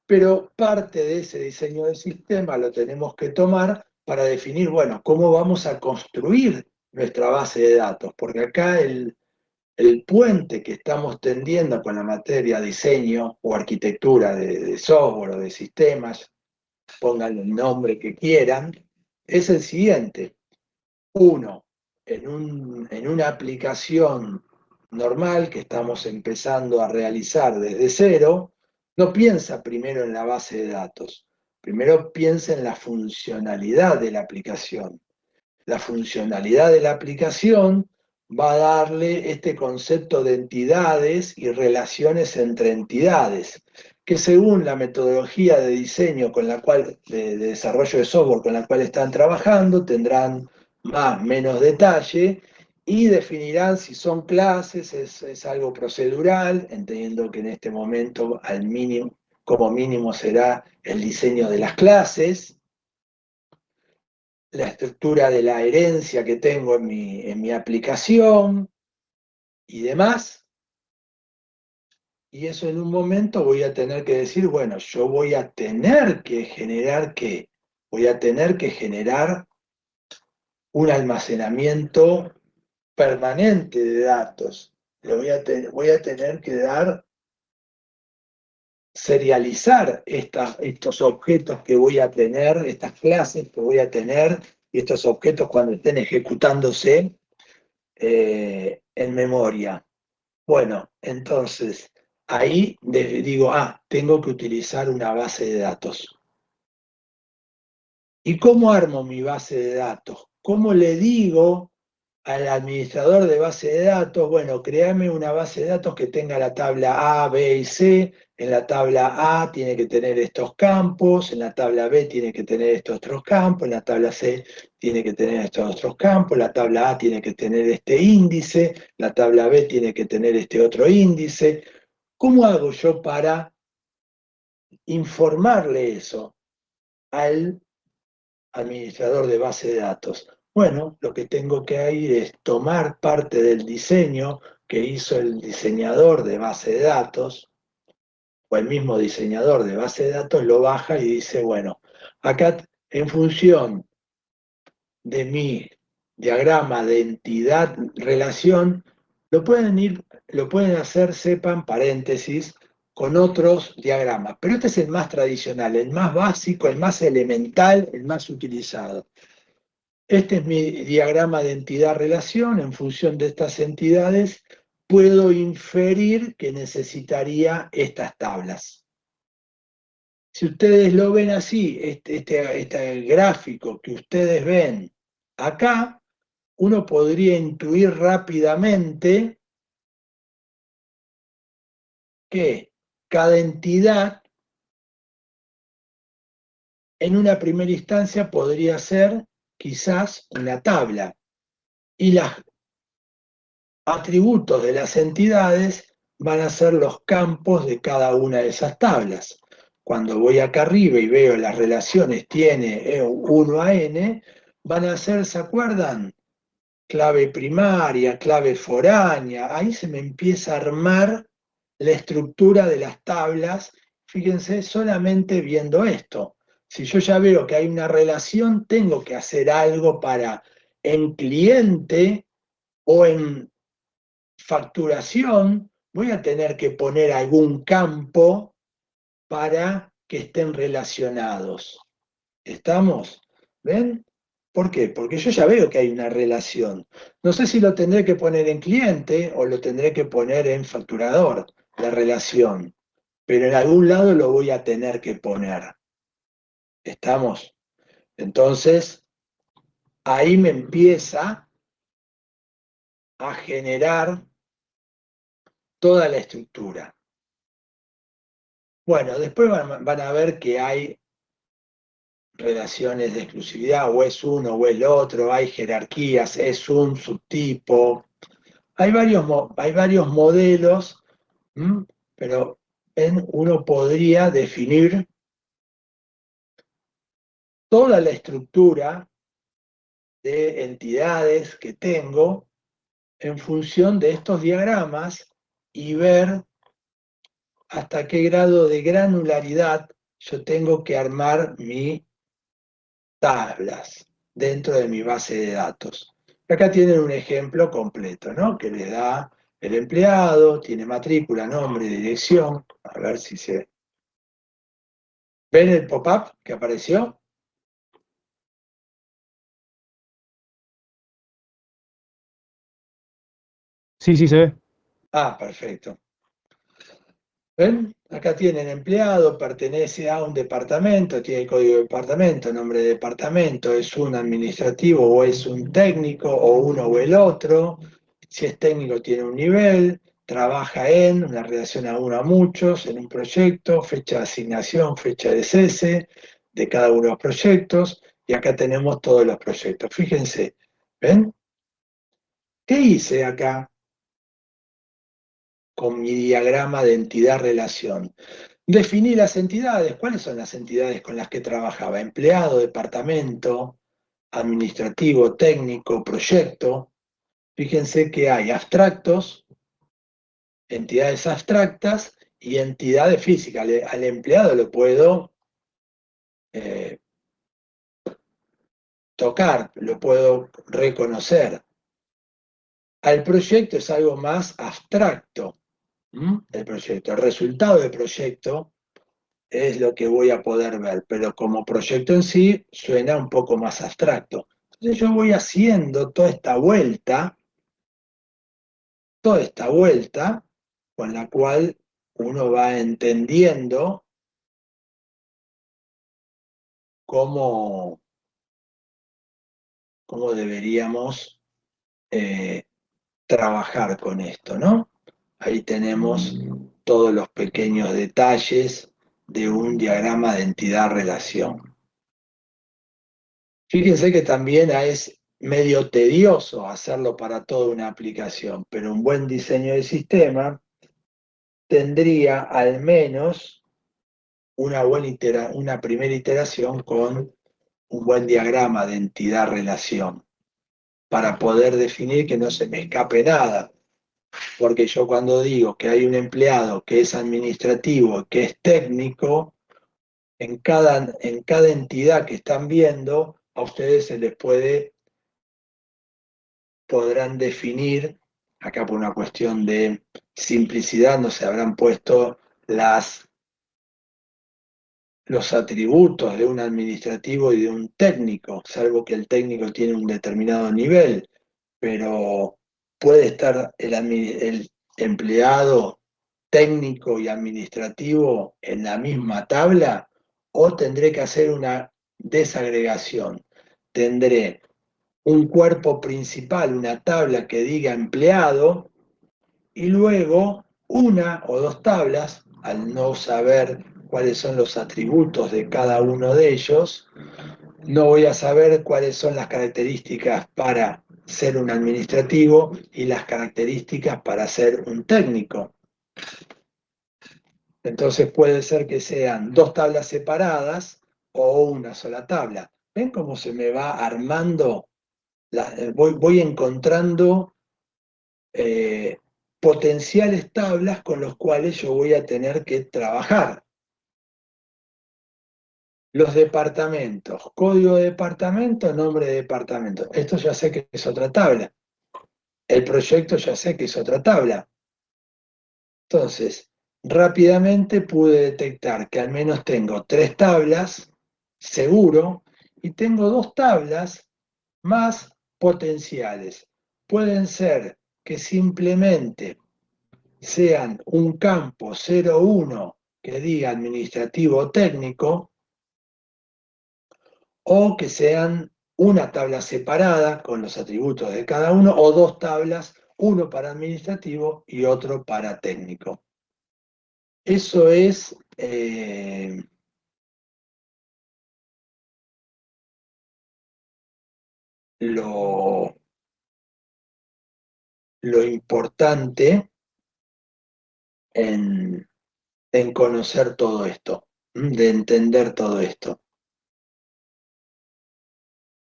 pero parte de ese diseño de sistema lo tenemos que tomar para definir, bueno, cómo vamos a construir nuestra base de datos, porque acá el puente que estamos tendiendo con la materia diseño o arquitectura de software o de sistemas, pongan el nombre que quieran, es el siguiente. Uno, en una aplicación normal que estamos empezando a realizar desde cero, no piensa primero en la base de datos, primero piensa en la funcionalidad de la aplicación. La funcionalidad de la aplicación va a darle este concepto de entidades y relaciones entre entidades, que según la metodología de diseño con la cual, de desarrollo de software con la cual están trabajando, tendrán más, menos detalle, y definirán si son clases, es algo procedural, entendiendo que en este momento al mínimo, como mínimo será el diseño de las clases, la estructura de la herencia que tengo en mi aplicación y demás. Y eso en un momento voy a tener que decir, bueno, yo voy a tener que generar ¿qué? Voy a tener que generar un almacenamiento permanente de datos. Voy a tener que serializar estos objetos que voy a tener, estas clases que voy a tener, y estos objetos cuando estén ejecutándose en memoria. Bueno, entonces ahí digo, tengo que utilizar una base de datos. ¿Y cómo armo mi base de datos? ¿Cómo le digo al administrador de base de datos, bueno, créame una base de datos que tenga la tabla A, B y C? En la tabla A tiene que tener estos campos, en la tabla B tiene que tener estos otros campos, en la tabla C tiene que tener estos otros campos, la tabla A tiene que tener este índice, la tabla B tiene que tener este otro índice. ¿Cómo hago yo para informarle eso al administrador de base de datos? Bueno, lo que tengo que ir es tomar parte del diseño que hizo el diseñador de base de datos, o el mismo diseñador de base de datos, lo baja y dice, bueno, acá en función de mi diagrama de entidad-relación, lo pueden hacer, sepan, paréntesis, con otros diagramas. Pero este es el más tradicional, el más básico, el más elemental, el más utilizado. Este es mi diagrama de entidad-relación. En función de estas entidades, puedo inferir que necesitaría estas tablas. Si ustedes lo ven así, este gráfico que ustedes ven acá, uno podría intuir rápidamente que cada entidad en una primera instancia podría ser quizás una tabla, y los atributos de las entidades van a ser los campos de cada una de esas tablas. Cuando voy acá arriba y veo las relaciones tiene 1 a n, van a ser, ¿se acuerdan? Clave primaria, clave foránea, ahí se me empieza a armar la estructura de las tablas. Fíjense, solamente viendo esto. Si yo ya veo que hay una relación, tengo que hacer algo para, en cliente o en facturación, voy a tener que poner algún campo para que estén relacionados. ¿Estamos? ¿Ven? ¿Por qué? Porque yo ya veo que hay una relación. No sé si lo tendré que poner en cliente o lo tendré que poner en facturador, la relación, pero en algún lado lo voy a tener que poner. ¿Estamos? Entonces, ahí me empieza a generar toda la estructura. Bueno, después van a ver que hay relaciones de exclusividad, o es uno o el otro, hay jerarquías, es un subtipo. Hay varios modelos, pero uno podría definir toda la estructura de entidades que tengo en función de estos diagramas y ver hasta qué grado de granularidad yo tengo que armar mis tablas dentro de mi base de datos. Acá tienen un ejemplo completo, ¿no? Que les da el empleado, tiene matrícula, nombre, dirección. A ver si se... ¿Ven el pop-up que apareció? Sí, sí, se ve. Perfecto. ¿Ven? Acá tienen empleado, pertenece a un departamento, tiene código de departamento, nombre de departamento, es un administrativo o es un técnico o uno o el otro, Si es técnico tiene un nivel, trabaja en una relación a uno a muchos, en un proyecto, fecha de asignación, fecha de cese de cada uno de los proyectos, y acá tenemos todos los proyectos. Fíjense, ¿ven? ¿Qué hice acá con mi diagrama de entidad-relación? Definí las entidades. ¿Cuáles son las entidades con las que trabajaba? Empleado, departamento, administrativo, técnico, proyecto. Fíjense que hay abstractos, entidades abstractas y entidades físicas. Al empleado lo puedo eh, tocar, lo puedo reconocer. Al proyecto es algo más abstracto. El proyecto, el resultado del proyecto es lo que voy a poder ver, pero como proyecto en sí suena un poco más abstracto. Entonces yo voy haciendo toda esta vuelta con la cual uno va entendiendo cómo, cómo deberíamos trabajar con esto, ¿no? Ahí tenemos todos los pequeños detalles de un diagrama de entidad-relación. Fíjense que también es medio tedioso hacerlo para toda una aplicación, pero un buen diseño de sistema tendría al menos una primera iteración con un buen diagrama de entidad-relación para poder definir que no se me escape nada. Porque yo cuando digo que hay un empleado que es administrativo, que es técnico, en cada entidad que están viendo, a ustedes se les podrán definir, acá por una cuestión de simplicidad, no se habrán puesto los atributos de un administrativo y de un técnico, salvo que el técnico tiene un determinado nivel, pero puede estar el empleado técnico y administrativo en la misma tabla, o tendré que hacer una desagregación. Tendré un cuerpo principal, una tabla que diga empleado, y luego una o dos tablas, al no saber cuáles son los atributos de cada uno de ellos, no voy a saber cuáles son las características para ser un administrativo y las características para ser un técnico. Entonces puede ser que sean dos tablas separadas o una sola tabla. ¿Ven cómo se me va armando? Voy encontrando potenciales tablas con los cuales yo voy a tener que trabajar. Los departamentos, código de departamento, nombre de departamento. Esto ya sé que es otra tabla. El proyecto ya sé que es otra tabla. Entonces, rápidamente pude detectar que al menos tengo 3 tablas, seguro, y tengo 2 tablas más potenciales. Pueden ser que simplemente sean un campo 01 que diga administrativo o técnico, o que sean una tabla separada con los atributos de cada uno, o 2 tablas, uno para administrativo y otro para técnico. Eso es lo importante en conocer todo esto, de entender todo esto.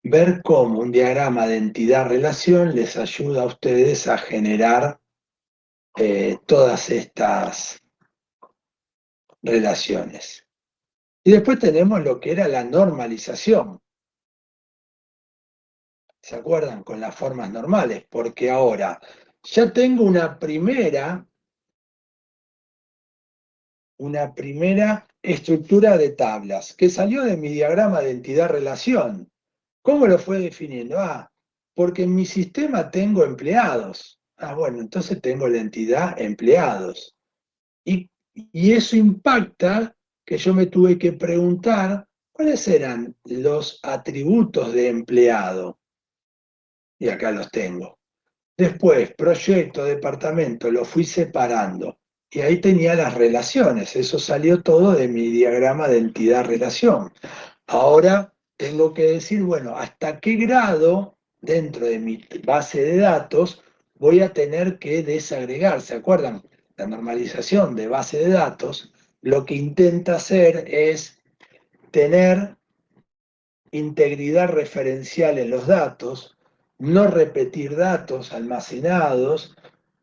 Ver cómo un diagrama de entidad-relación les ayuda a ustedes a generar todas estas relaciones. Y después tenemos lo que era la normalización. ¿Se acuerdan? Con las formas normales, porque ahora ya tengo una primera estructura de tablas que salió de mi diagrama de entidad-relación. ¿Cómo lo fue definiendo? Porque en mi sistema tengo empleados. Bueno, entonces tengo la entidad empleados. Y eso impacta que yo me tuve que preguntar cuáles eran los atributos de empleado. Y acá los tengo. Después, proyecto, departamento, lo fui separando. Y ahí tenía las relaciones. Eso salió todo de mi diagrama de entidad-relación. Ahora tengo que decir, bueno, hasta qué grado dentro de mi base de datos voy a tener que desagregar. ¿Se acuerdan? La normalización de base de datos lo que intenta hacer es tener integridad referencial en los datos, no repetir datos almacenados,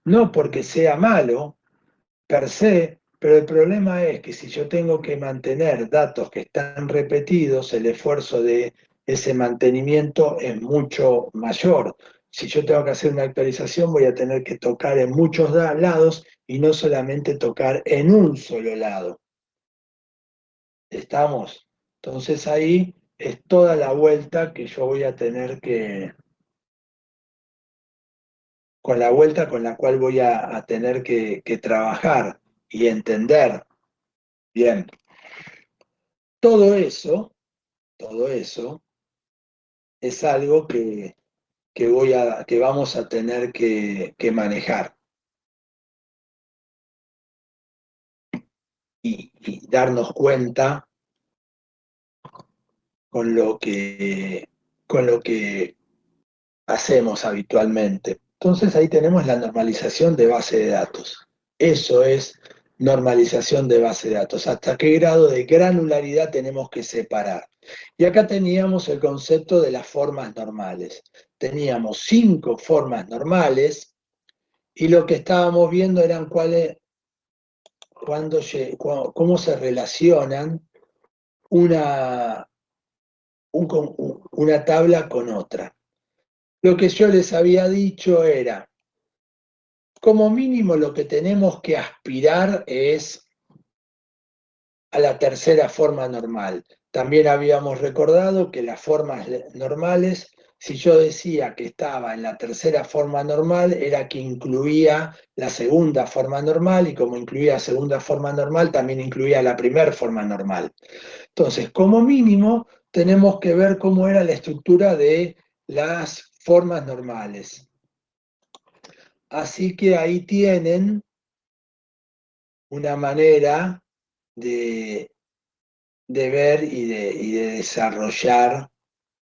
no porque sea malo per se, pero el problema es que si yo tengo que mantener datos que están repetidos, el esfuerzo de ese mantenimiento es mucho mayor. Si yo tengo que hacer una actualización, voy a tener que tocar en muchos lados y no solamente tocar en un solo lado. ¿Estamos? Entonces ahí es toda la vuelta que yo voy a tener que, con la vuelta con la cual voy a tener que trabajar y entender. Bien, todo eso es algo que vamos a tener que manejar y darnos cuenta con con lo que hacemos habitualmente. Entonces ahí tenemos la normalización de base de datos. Eso es normalización de base de datos. ¿Hasta qué grado de granularidad tenemos que separar? Y acá teníamos el concepto de las formas normales. Teníamos 5 formas normales y lo que estábamos viendo eran cómo se relacionan una, una tabla con otra. Lo que yo les había dicho era, como mínimo lo que tenemos que aspirar es a la tercera forma normal. También habíamos recordado que las formas normales, si yo decía que estaba en la tercera forma normal, era que incluía la segunda forma normal y como incluía la segunda forma normal, también incluía la primera forma normal. Entonces, como mínimo, tenemos que ver cómo era la estructura de las formas normales. Así que ahí tienen una manera de ver y de desarrollar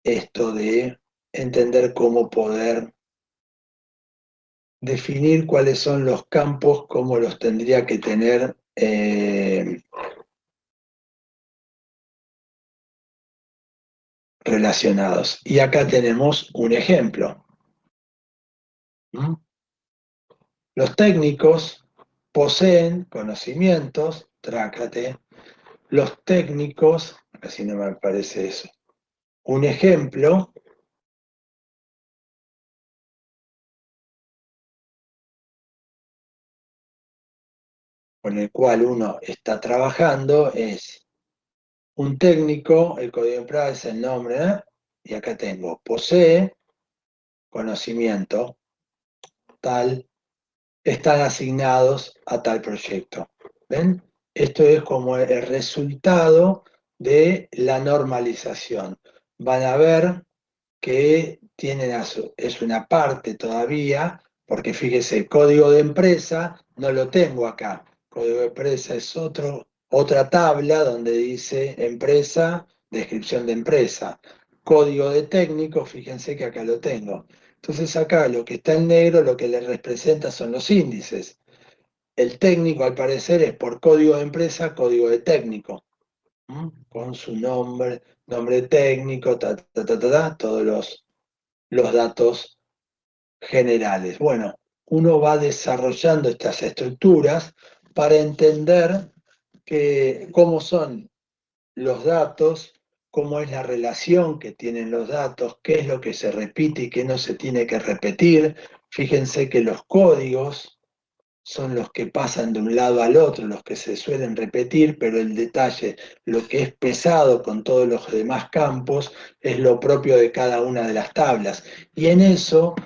esto de entender cómo poder definir cuáles son los campos, cómo los tendría que tener relacionados. Y acá tenemos un ejemplo. ¿Mm? Los técnicos poseen conocimientos, trácate, los técnicos, así no me aparece eso, un ejemplo con el cual uno está trabajando es un técnico, el código empleado es el nombre, y acá tengo, posee conocimiento tal, están asignados a tal proyecto. ¿Ven? Esto es como el resultado de la normalización. Van a ver que es una parte todavía, porque fíjese, el código de empresa no lo tengo acá. Código de empresa es otra tabla donde dice empresa, descripción de empresa. Código de técnico, fíjense que acá lo tengo. Entonces acá lo que está en negro, lo que le representa son los índices. El técnico al parecer es por código de empresa, código de técnico, con su nombre, nombre técnico, todos los datos generales. Bueno, uno va desarrollando estas estructuras para entender cómo son los datos, cómo es la relación que tienen los datos, qué es lo que se repite y qué no se tiene que repetir. Fíjense que los códigos son los que pasan de un lado al otro, los que se suelen repetir, pero el detalle, lo que es pesado con todos los demás campos, es lo propio de cada una de las tablas. Y en eso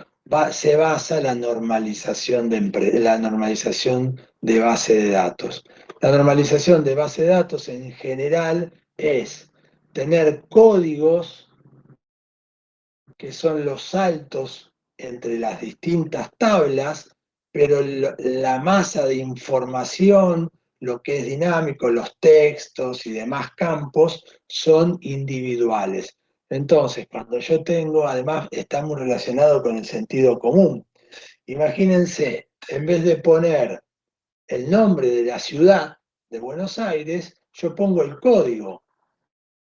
se basa la normalización la normalización de base de datos. La normalización de base de datos en general es tener códigos que son los saltos entre las distintas tablas, pero la masa de información, lo que es dinámico, los textos y demás campos son individuales. Entonces, cuando yo tengo, además está muy relacionado con el sentido común. Imagínense, en vez de poner el nombre de la ciudad de Buenos Aires, yo pongo el código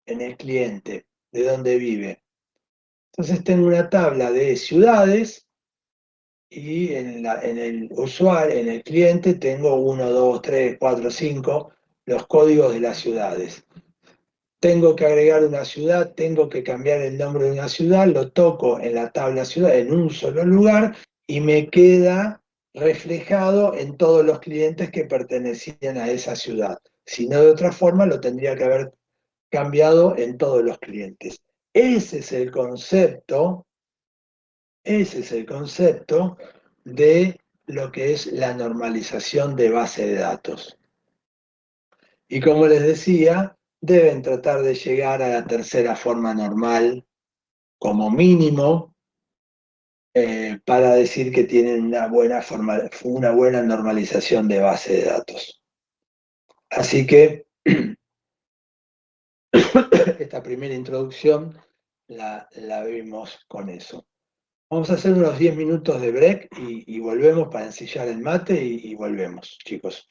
en el cliente de donde vive. Entonces tengo una tabla de ciudades y en el usuario, en el cliente, tengo 1, 2, 3, 4, 5 los códigos de las ciudades. Tengo que agregar una ciudad, tengo que cambiar el nombre de una ciudad, lo toco en la tabla ciudad en un solo lugar y me queda reflejado en todos los clientes que pertenecían a esa ciudad. Si no, de otra forma, lo tendría que haber cambiado en todos los clientes. Ese es el concepto, ese es el concepto de lo que es la normalización de base de datos. Y como les decía, deben tratar de llegar a la tercera forma normal como mínimo para decir que tienen una buena normalización de base de datos. Así que esta primera introducción la vimos con eso. Vamos a hacer unos 10 minutos de break y volvemos para ensillar el mate y volvemos, chicos.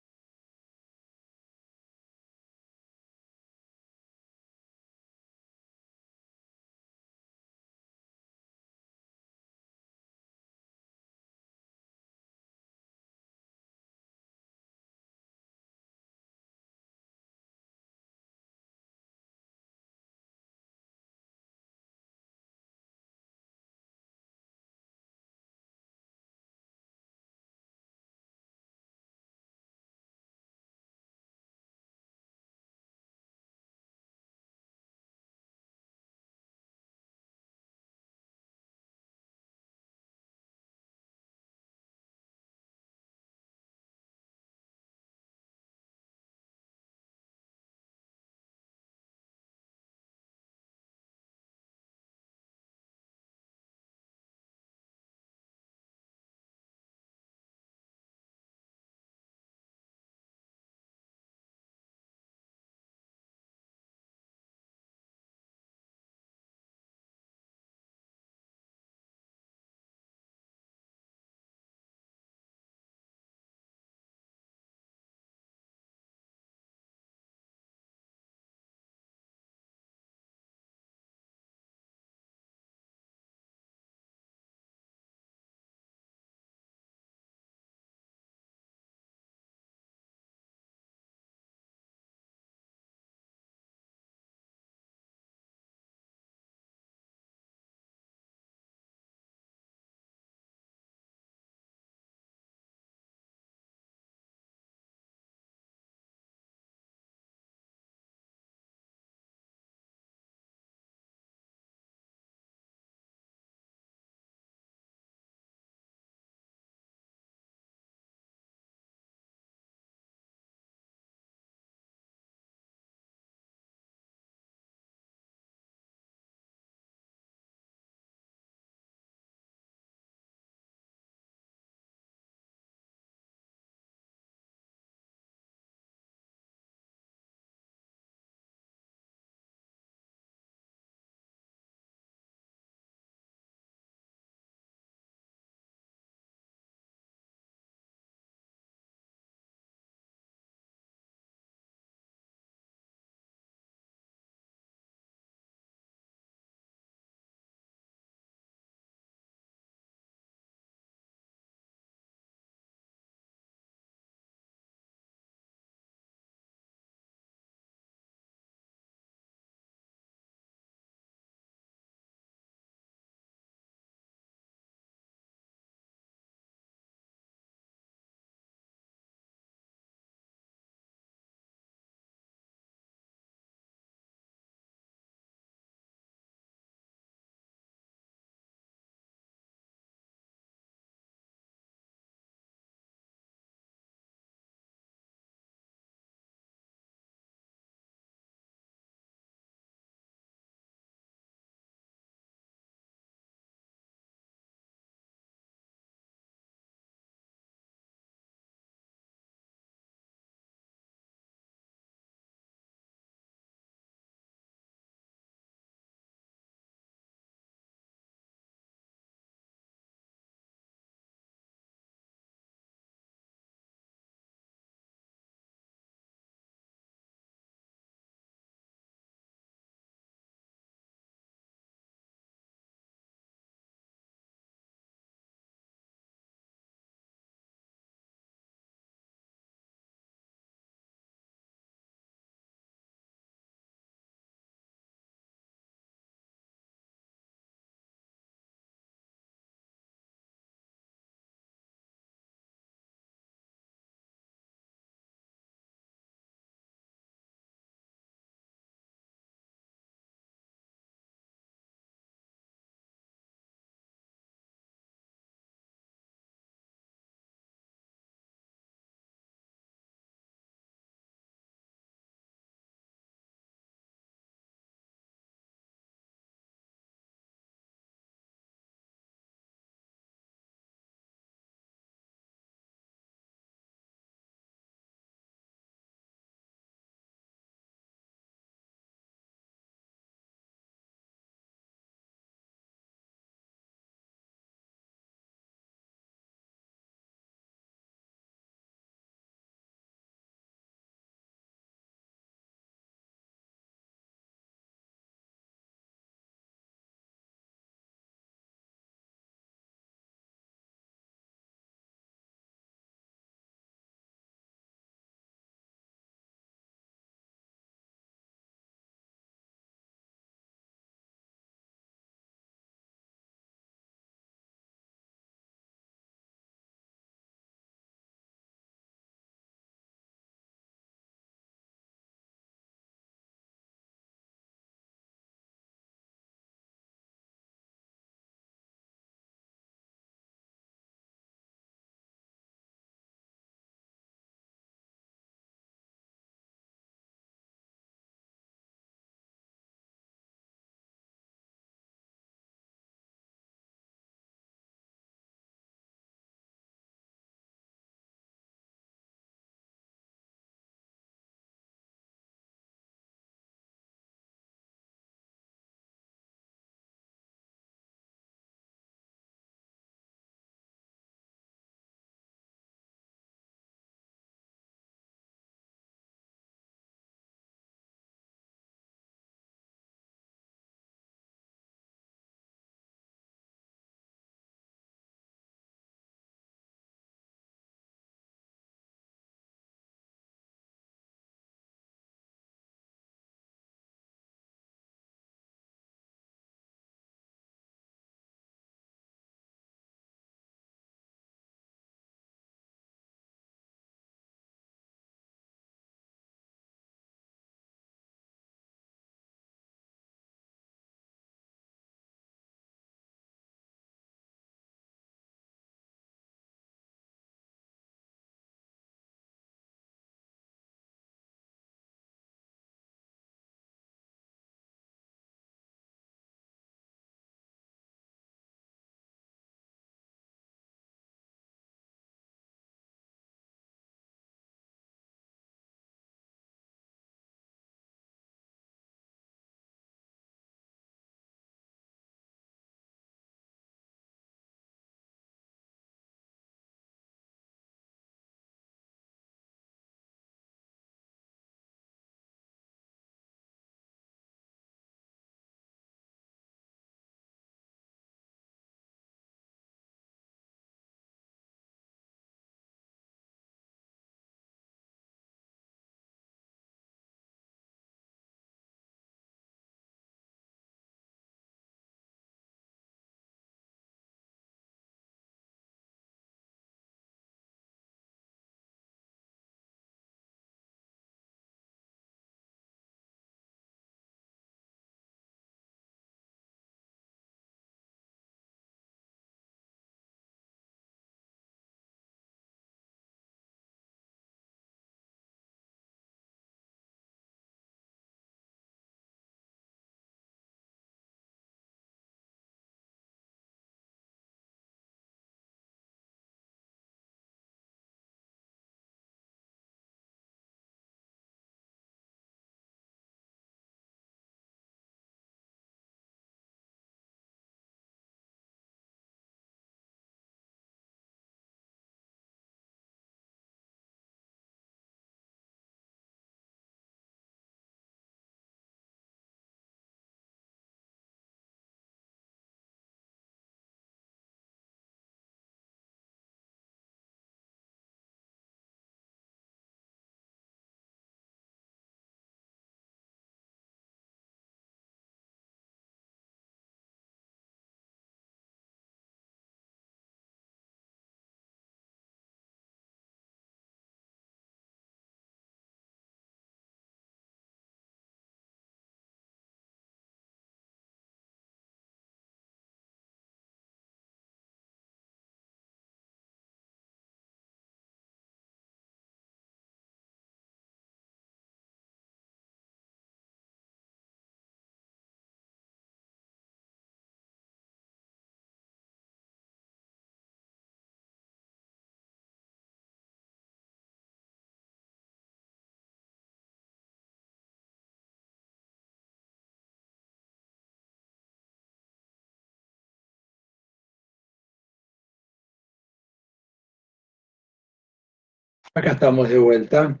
Acá estamos de vuelta.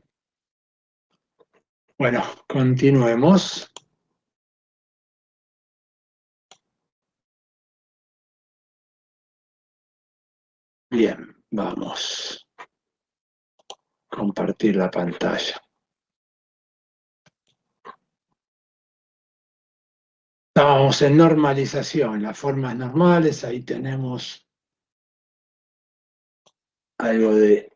Bueno, continuemos. Bien, vamos a compartir la pantalla. Estábamos en normalización, las formas normales, ahí tenemos algo de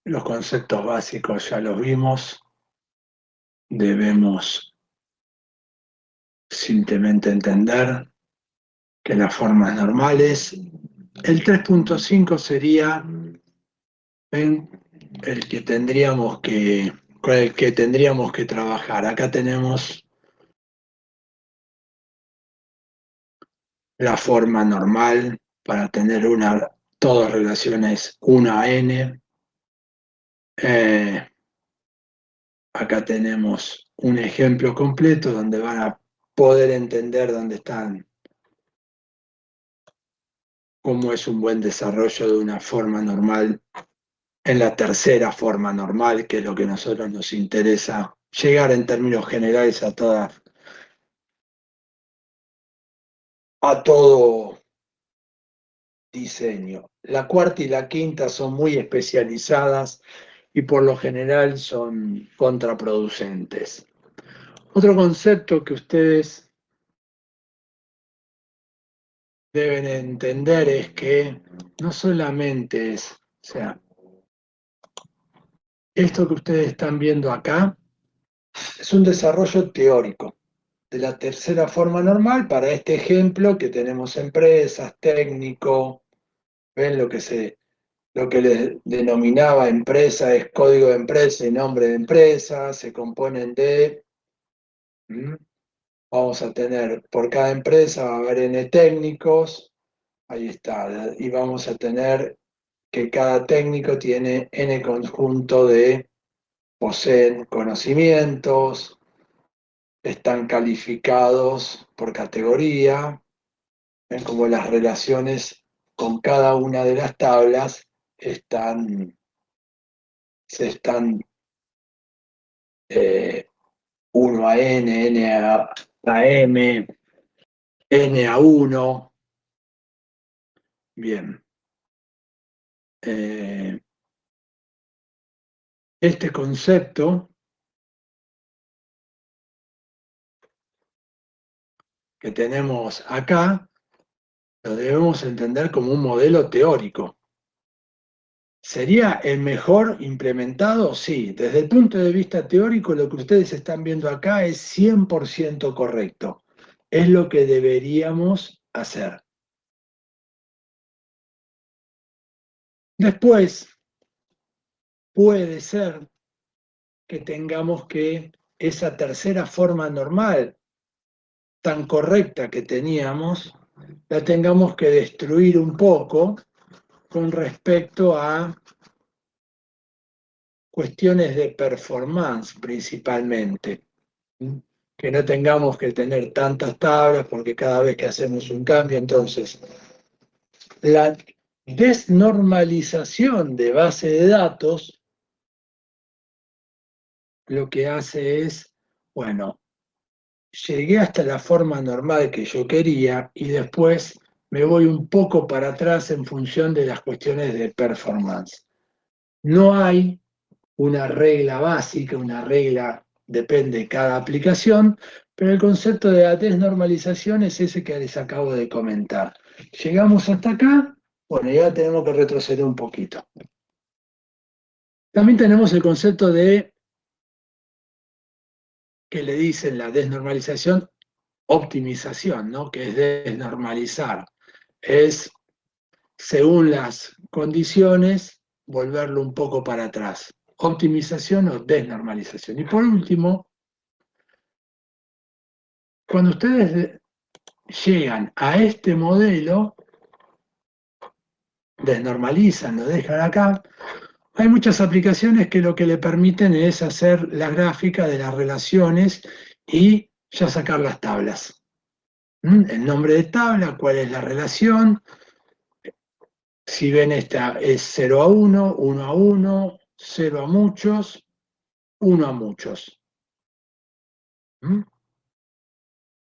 los conceptos básicos, ya los vimos. Debemos simplemente entender que las formas normales, el 3.5 sería el que tendríamos que, con el que tendríamos que trabajar. Acá tenemos la forma normal para tener todas relaciones 1 a n. Acá tenemos un ejemplo completo donde van a poder entender dónde están, cómo es un buen desarrollo de una forma normal en la tercera forma normal, que es lo que a nosotros nos interesa llegar en términos generales a todo diseño. La cuarta y la quinta son muy especializadas y por lo general son contraproducentes. Otro concepto que ustedes deben entender es que no solamente es, o sea, esto que ustedes están viendo acá es un desarrollo teórico de la tercera forma normal para este ejemplo que tenemos empresas, técnico, ven lo que les denominaba empresa es código de empresa y nombre de empresa, se componen de, vamos a tener por cada empresa, va a haber N técnicos, ahí está, y vamos a tener que cada técnico tiene N conjunto de, poseen conocimientos, están calificados por categoría, ven como las relaciones con cada una de las tablas se están 1 a N, N a M, N a 1. Bien. Este concepto que tenemos acá lo debemos entender como un modelo teórico. ¿Sería el mejor implementado? Sí. Desde el punto de vista teórico, lo que ustedes están viendo acá es 100% correcto. Es lo que deberíamos hacer. Después, puede ser que tengamos que esa tercera forma normal tan correcta que teníamos, la tengamos que destruir un poco con respecto a cuestiones de performance principalmente. Que no tengamos que tener tantas tablas porque cada vez que hacemos un cambio, entonces la desnormalización de base de datos lo que hace es, bueno, llegué hasta la forma normal que yo quería y después me voy un poco para atrás en función de las cuestiones de performance. No hay una regla básica, una regla depende de cada aplicación, pero el concepto de la desnormalización es ese que les acabo de comentar. Llegamos hasta acá, bueno, ya tenemos que retroceder un poquito. También tenemos el concepto de, que le dicen la desnormalización, optimización, ¿no? Que es desnormalizar. Es, según las condiciones, volverlo un poco para atrás. Optimización o desnormalización. Y por último, cuando ustedes llegan a este modelo, desnormalizan, lo dejan acá, hay muchas aplicaciones que lo que le permiten es hacer la gráfica de las relaciones y ya sacar las tablas. El nombre de tabla, cuál es la relación, Si ven, esta es 0 a 1, 1 a 1, 0 a muchos, 1 a muchos. ¿Mm?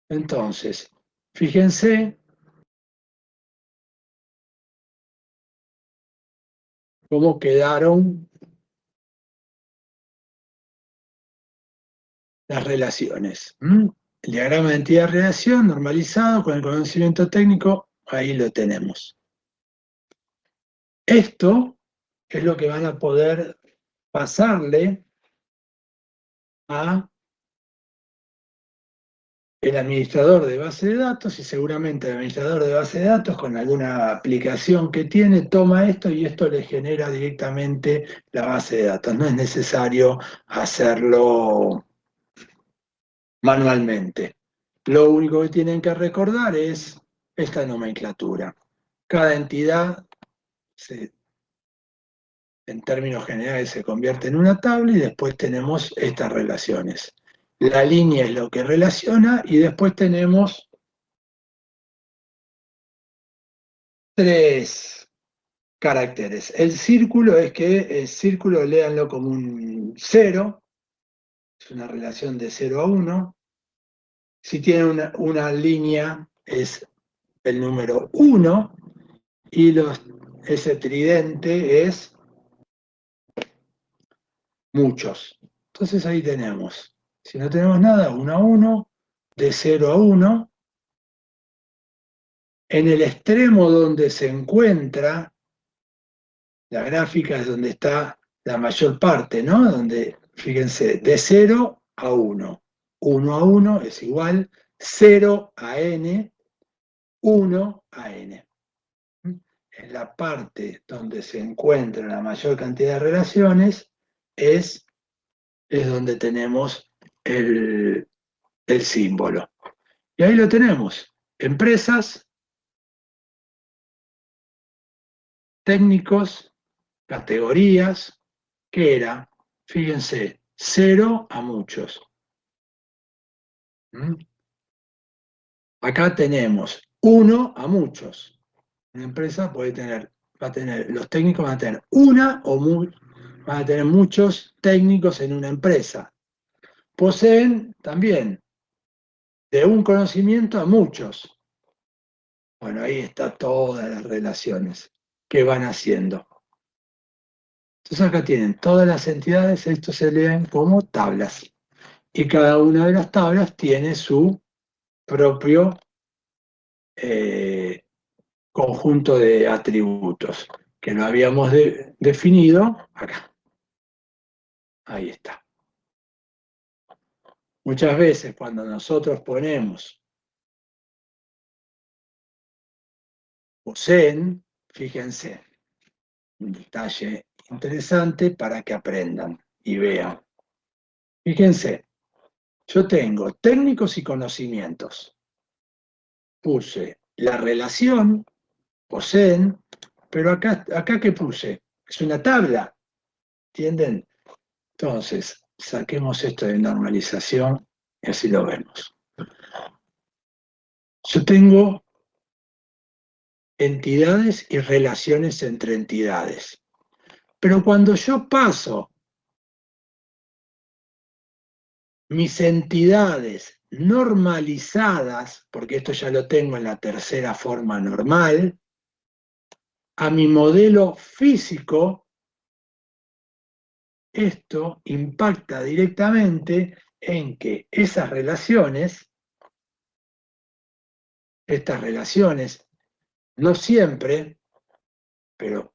Entonces, fíjense cómo quedaron las relaciones. ¿Mm? El diagrama de entidad-relación normalizado con el conocimiento técnico, ahí lo tenemos. Esto es lo que van a poder pasarle a el administrador de base de datos, y seguramente el administrador de base de datos, con alguna aplicación que tiene, toma esto y esto le genera directamente la base de datos. No es necesario hacerlo manualmente. Lo único que tienen que recordar es esta nomenclatura. Cada entidad, en términos generales, se convierte en una tabla y después tenemos estas relaciones. La línea es lo que relaciona y después tenemos 3 caracteres. El círculo es que el círculo, léanlo como un 0, es una relación de 0 a 1. Si tiene una línea es el número 1 y ese tridente es muchos. Entonces ahí tenemos, si no tenemos nada, 1 a 1, de 0 a 1. En el extremo donde se encuentra la gráfica es donde está la mayor parte, ¿no? Donde, fíjense, de 0 a 1. 1 a 1 es igual 0 a n, 1 a n. En la parte donde se encuentra la mayor cantidad de relaciones es donde tenemos el símbolo. Y ahí lo tenemos. Empresas, técnicos, categorías, que era, fíjense, 0 a muchos. ¿Mm? Acá tenemos 1 a muchos. Una empresa va a tener, los técnicos van a tener van a tener muchos técnicos en una empresa. Poseen también de un conocimiento a muchos. Bueno, ahí está todas las relaciones que van haciendo. Entonces acá tienen todas las entidades, esto se leen como tablas. Y cada una de las tablas tiene su propio conjunto de atributos, que lo habíamos definido acá. Ahí está. Muchas veces cuando nosotros ponemos poseen, fíjense, un detalle interesante para que aprendan y vean. Fíjense, yo tengo técnicos y conocimientos. Puse la relación, poseen, pero acá ¿qué puse? Es una tabla, ¿entienden? Entonces, saquemos esto de normalización y así lo vemos. Yo tengo entidades y relaciones entre entidades. Pero cuando yo paso mis entidades normalizadas, porque esto ya lo tengo en la tercera forma normal, a mi modelo físico, esto impacta directamente en que esas relaciones, estas relaciones, no siempre, pero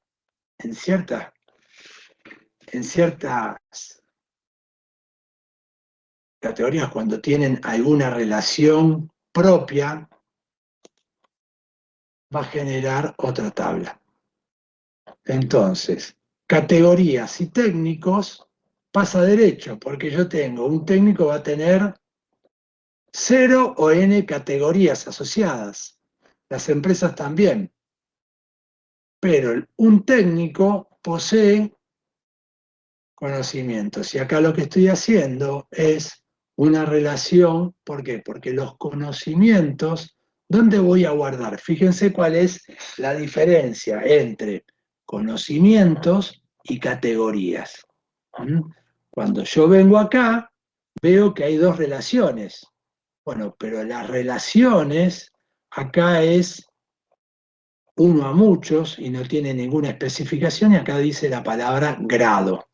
en ciertas categorías, cuando tienen alguna relación propia, va a generar otra tabla. Entonces, categorías y técnicos pasa derecho, porque yo tengo, un técnico va a tener 0 o n categorías asociadas. Las empresas también. Pero un técnico posee conocimientos. Y acá lo que estoy haciendo es una relación, ¿por qué? Porque los conocimientos ¿Dónde voy a guardar? Fíjense cuál es la diferencia entre conocimientos y categorías. Cuando yo vengo acá, veo que hay dos relaciones. Bueno, pero las relaciones acá es uno a muchos y no tiene ninguna especificación y acá dice la palabra grado.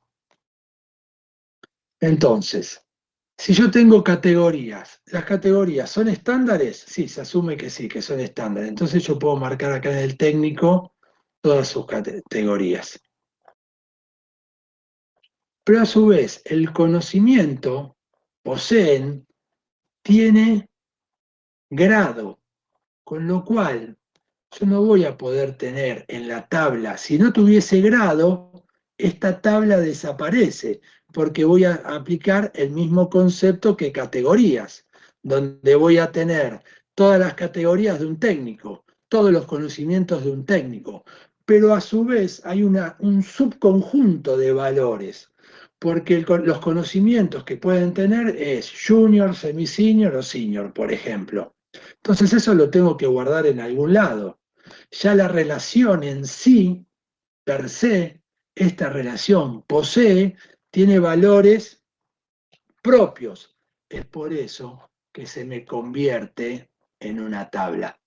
Entonces, si yo tengo categorías, ¿las categorías son estándares? Sí, se asume que sí, que son estándares. Entonces yo puedo marcar acá en el técnico todas sus categorías. Pero a su vez, el conocimiento, poseen, tiene grado, con lo cual yo no voy a poder tener en la tabla, si no tuviese grado, esta tabla desaparece, porque voy a aplicar el mismo concepto que categorías, donde voy a tener todas las categorías de un técnico, todos los conocimientos de un técnico, pero a su vez hay un subconjunto de valores, porque los conocimientos que pueden tener es junior, semi-senior o senior, por ejemplo. Entonces eso lo tengo que guardar en algún lado. Ya la relación en sí, per se, esta relación posee, tiene valores propios. Es por eso que se me convierte en una tabla,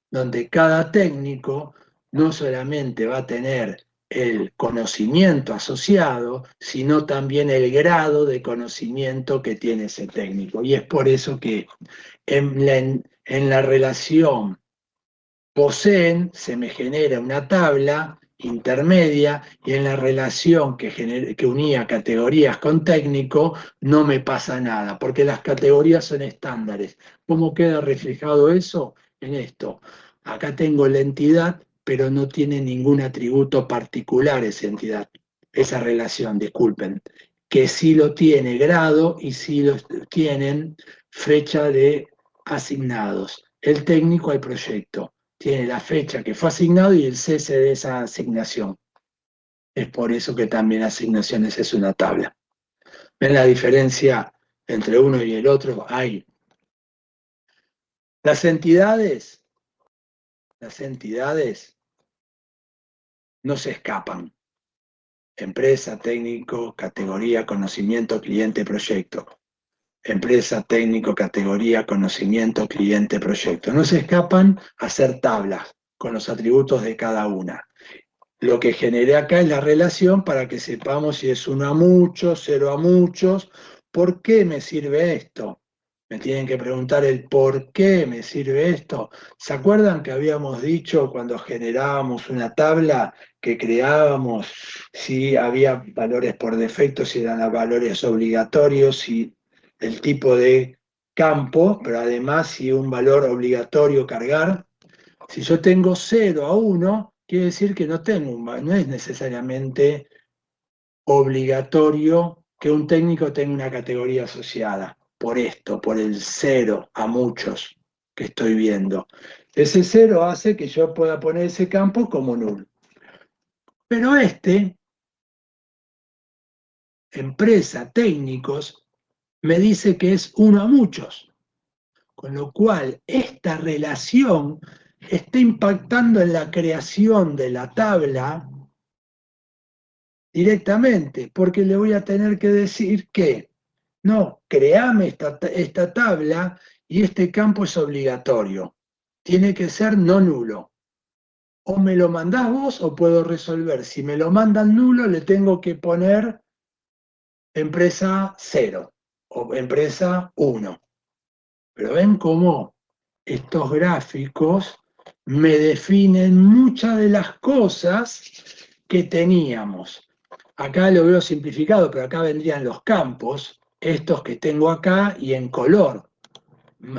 donde cada técnico no solamente va a tener el conocimiento asociado, sino también el grado de conocimiento que tiene ese técnico. Y es por eso que en la relación poseen, se me genera una tabla intermedia y en la relación que unía categorías con técnico no me pasa nada, porque las categorías son estándares. ¿Cómo queda reflejado eso? En esto. Acá tengo la entidad, pero no tiene ningún atributo particular esa entidad, esa relación, disculpen, que sí lo tiene grado y sí lo tienen fecha de asignados. El técnico al proyecto tiene la fecha que fue asignado y el cese de esa asignación. Es por eso que también asignaciones es una tabla. ¿Ven la diferencia entre uno y el otro? Hay. Las entidades no se escapan. Empresa, técnico, categoría, conocimiento, cliente, proyecto. Empresa, técnico, categoría, conocimiento, cliente, proyecto. No se escapan a hacer tablas con los atributos de cada una. Lo que generé acá es la relación para que sepamos si es uno a muchos, cero a muchos. ¿Por qué me sirve esto? Me tienen que preguntar el por qué me sirve esto. ¿Se acuerdan que habíamos dicho cuando generábamos una tabla que creábamos si había valores por defecto, si eran valores obligatorios, si el tipo de campo, pero además si un valor obligatorio cargar? Si yo tengo 0 a 1, quiere decir que no es necesariamente obligatorio que un técnico tenga una categoría asociada. Por esto, por el 0 a muchos que estoy viendo. Ese 0 hace que yo pueda poner ese campo como nulo. Pero empresa, técnicos, me dice que es 1 a muchos. Con lo cual, esta relación está impactando en la creación de la tabla directamente, porque le voy a tener que decir que, no, créame esta tabla y este campo es obligatorio. Tiene que ser no nulo. O me lo mandás vos o puedo resolver. Si me lo mandan nulo, le tengo que poner empresa 0 o empresa 1. Pero ven cómo estos gráficos me definen muchas de las cosas que teníamos. Acá lo veo simplificado, pero acá vendrían los campos, estos que tengo acá y en color,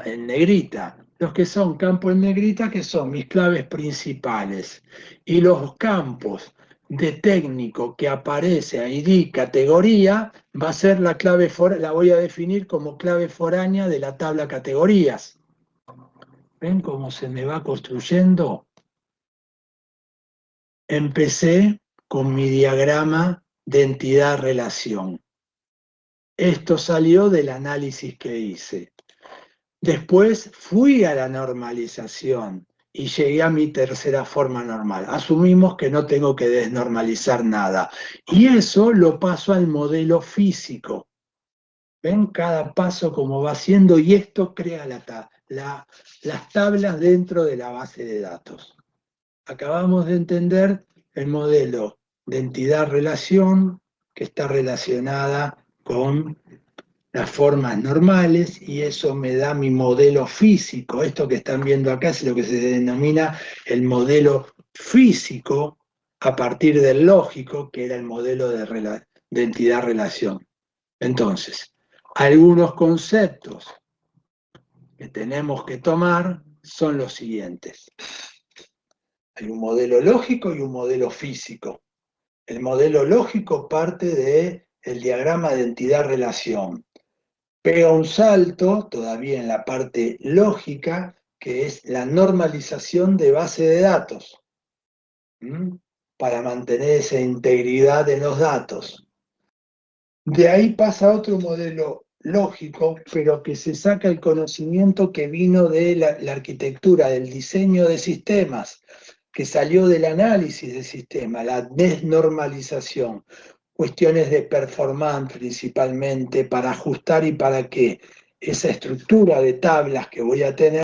en negrita. Los que son campos en negrita, que son mis claves principales. Y los campos de técnico que aparece ID categoría, va a ser la clave, la voy a definir como clave foránea de la tabla categorías. ¿Ven cómo se me va construyendo? Empecé con mi diagrama de entidad-relación. Esto salió del análisis que hice. Después fui a la normalización y llegué a mi tercera forma normal. Asumimos que no tengo que desnormalizar nada. Y eso lo paso al modelo físico. ¿Ven cada paso como va haciendo? Y esto crea las tablas dentro de la base de datos. Acabamos de entender el modelo de entidad-relación que está relacionada con las formas normales y eso me da mi modelo físico. Esto que están viendo acá es lo que se denomina el modelo físico a partir del lógico, que era el modelo de entidad-relación. Entonces, algunos conceptos que tenemos que tomar son los siguientes. Hay un modelo lógico y un modelo físico. El modelo lógico parte del diagrama de entidad-relación. Pega un salto, todavía en la parte lógica, que es la normalización de base de datos, para mantener esa integridad en los datos. De ahí pasa a otro modelo lógico, pero que se saca el conocimiento que vino de la arquitectura, del diseño de sistemas, que salió del análisis del sistema, la desnormalización, cuestiones de performance principalmente, para ajustar y para que esa estructura de tablas que voy a tener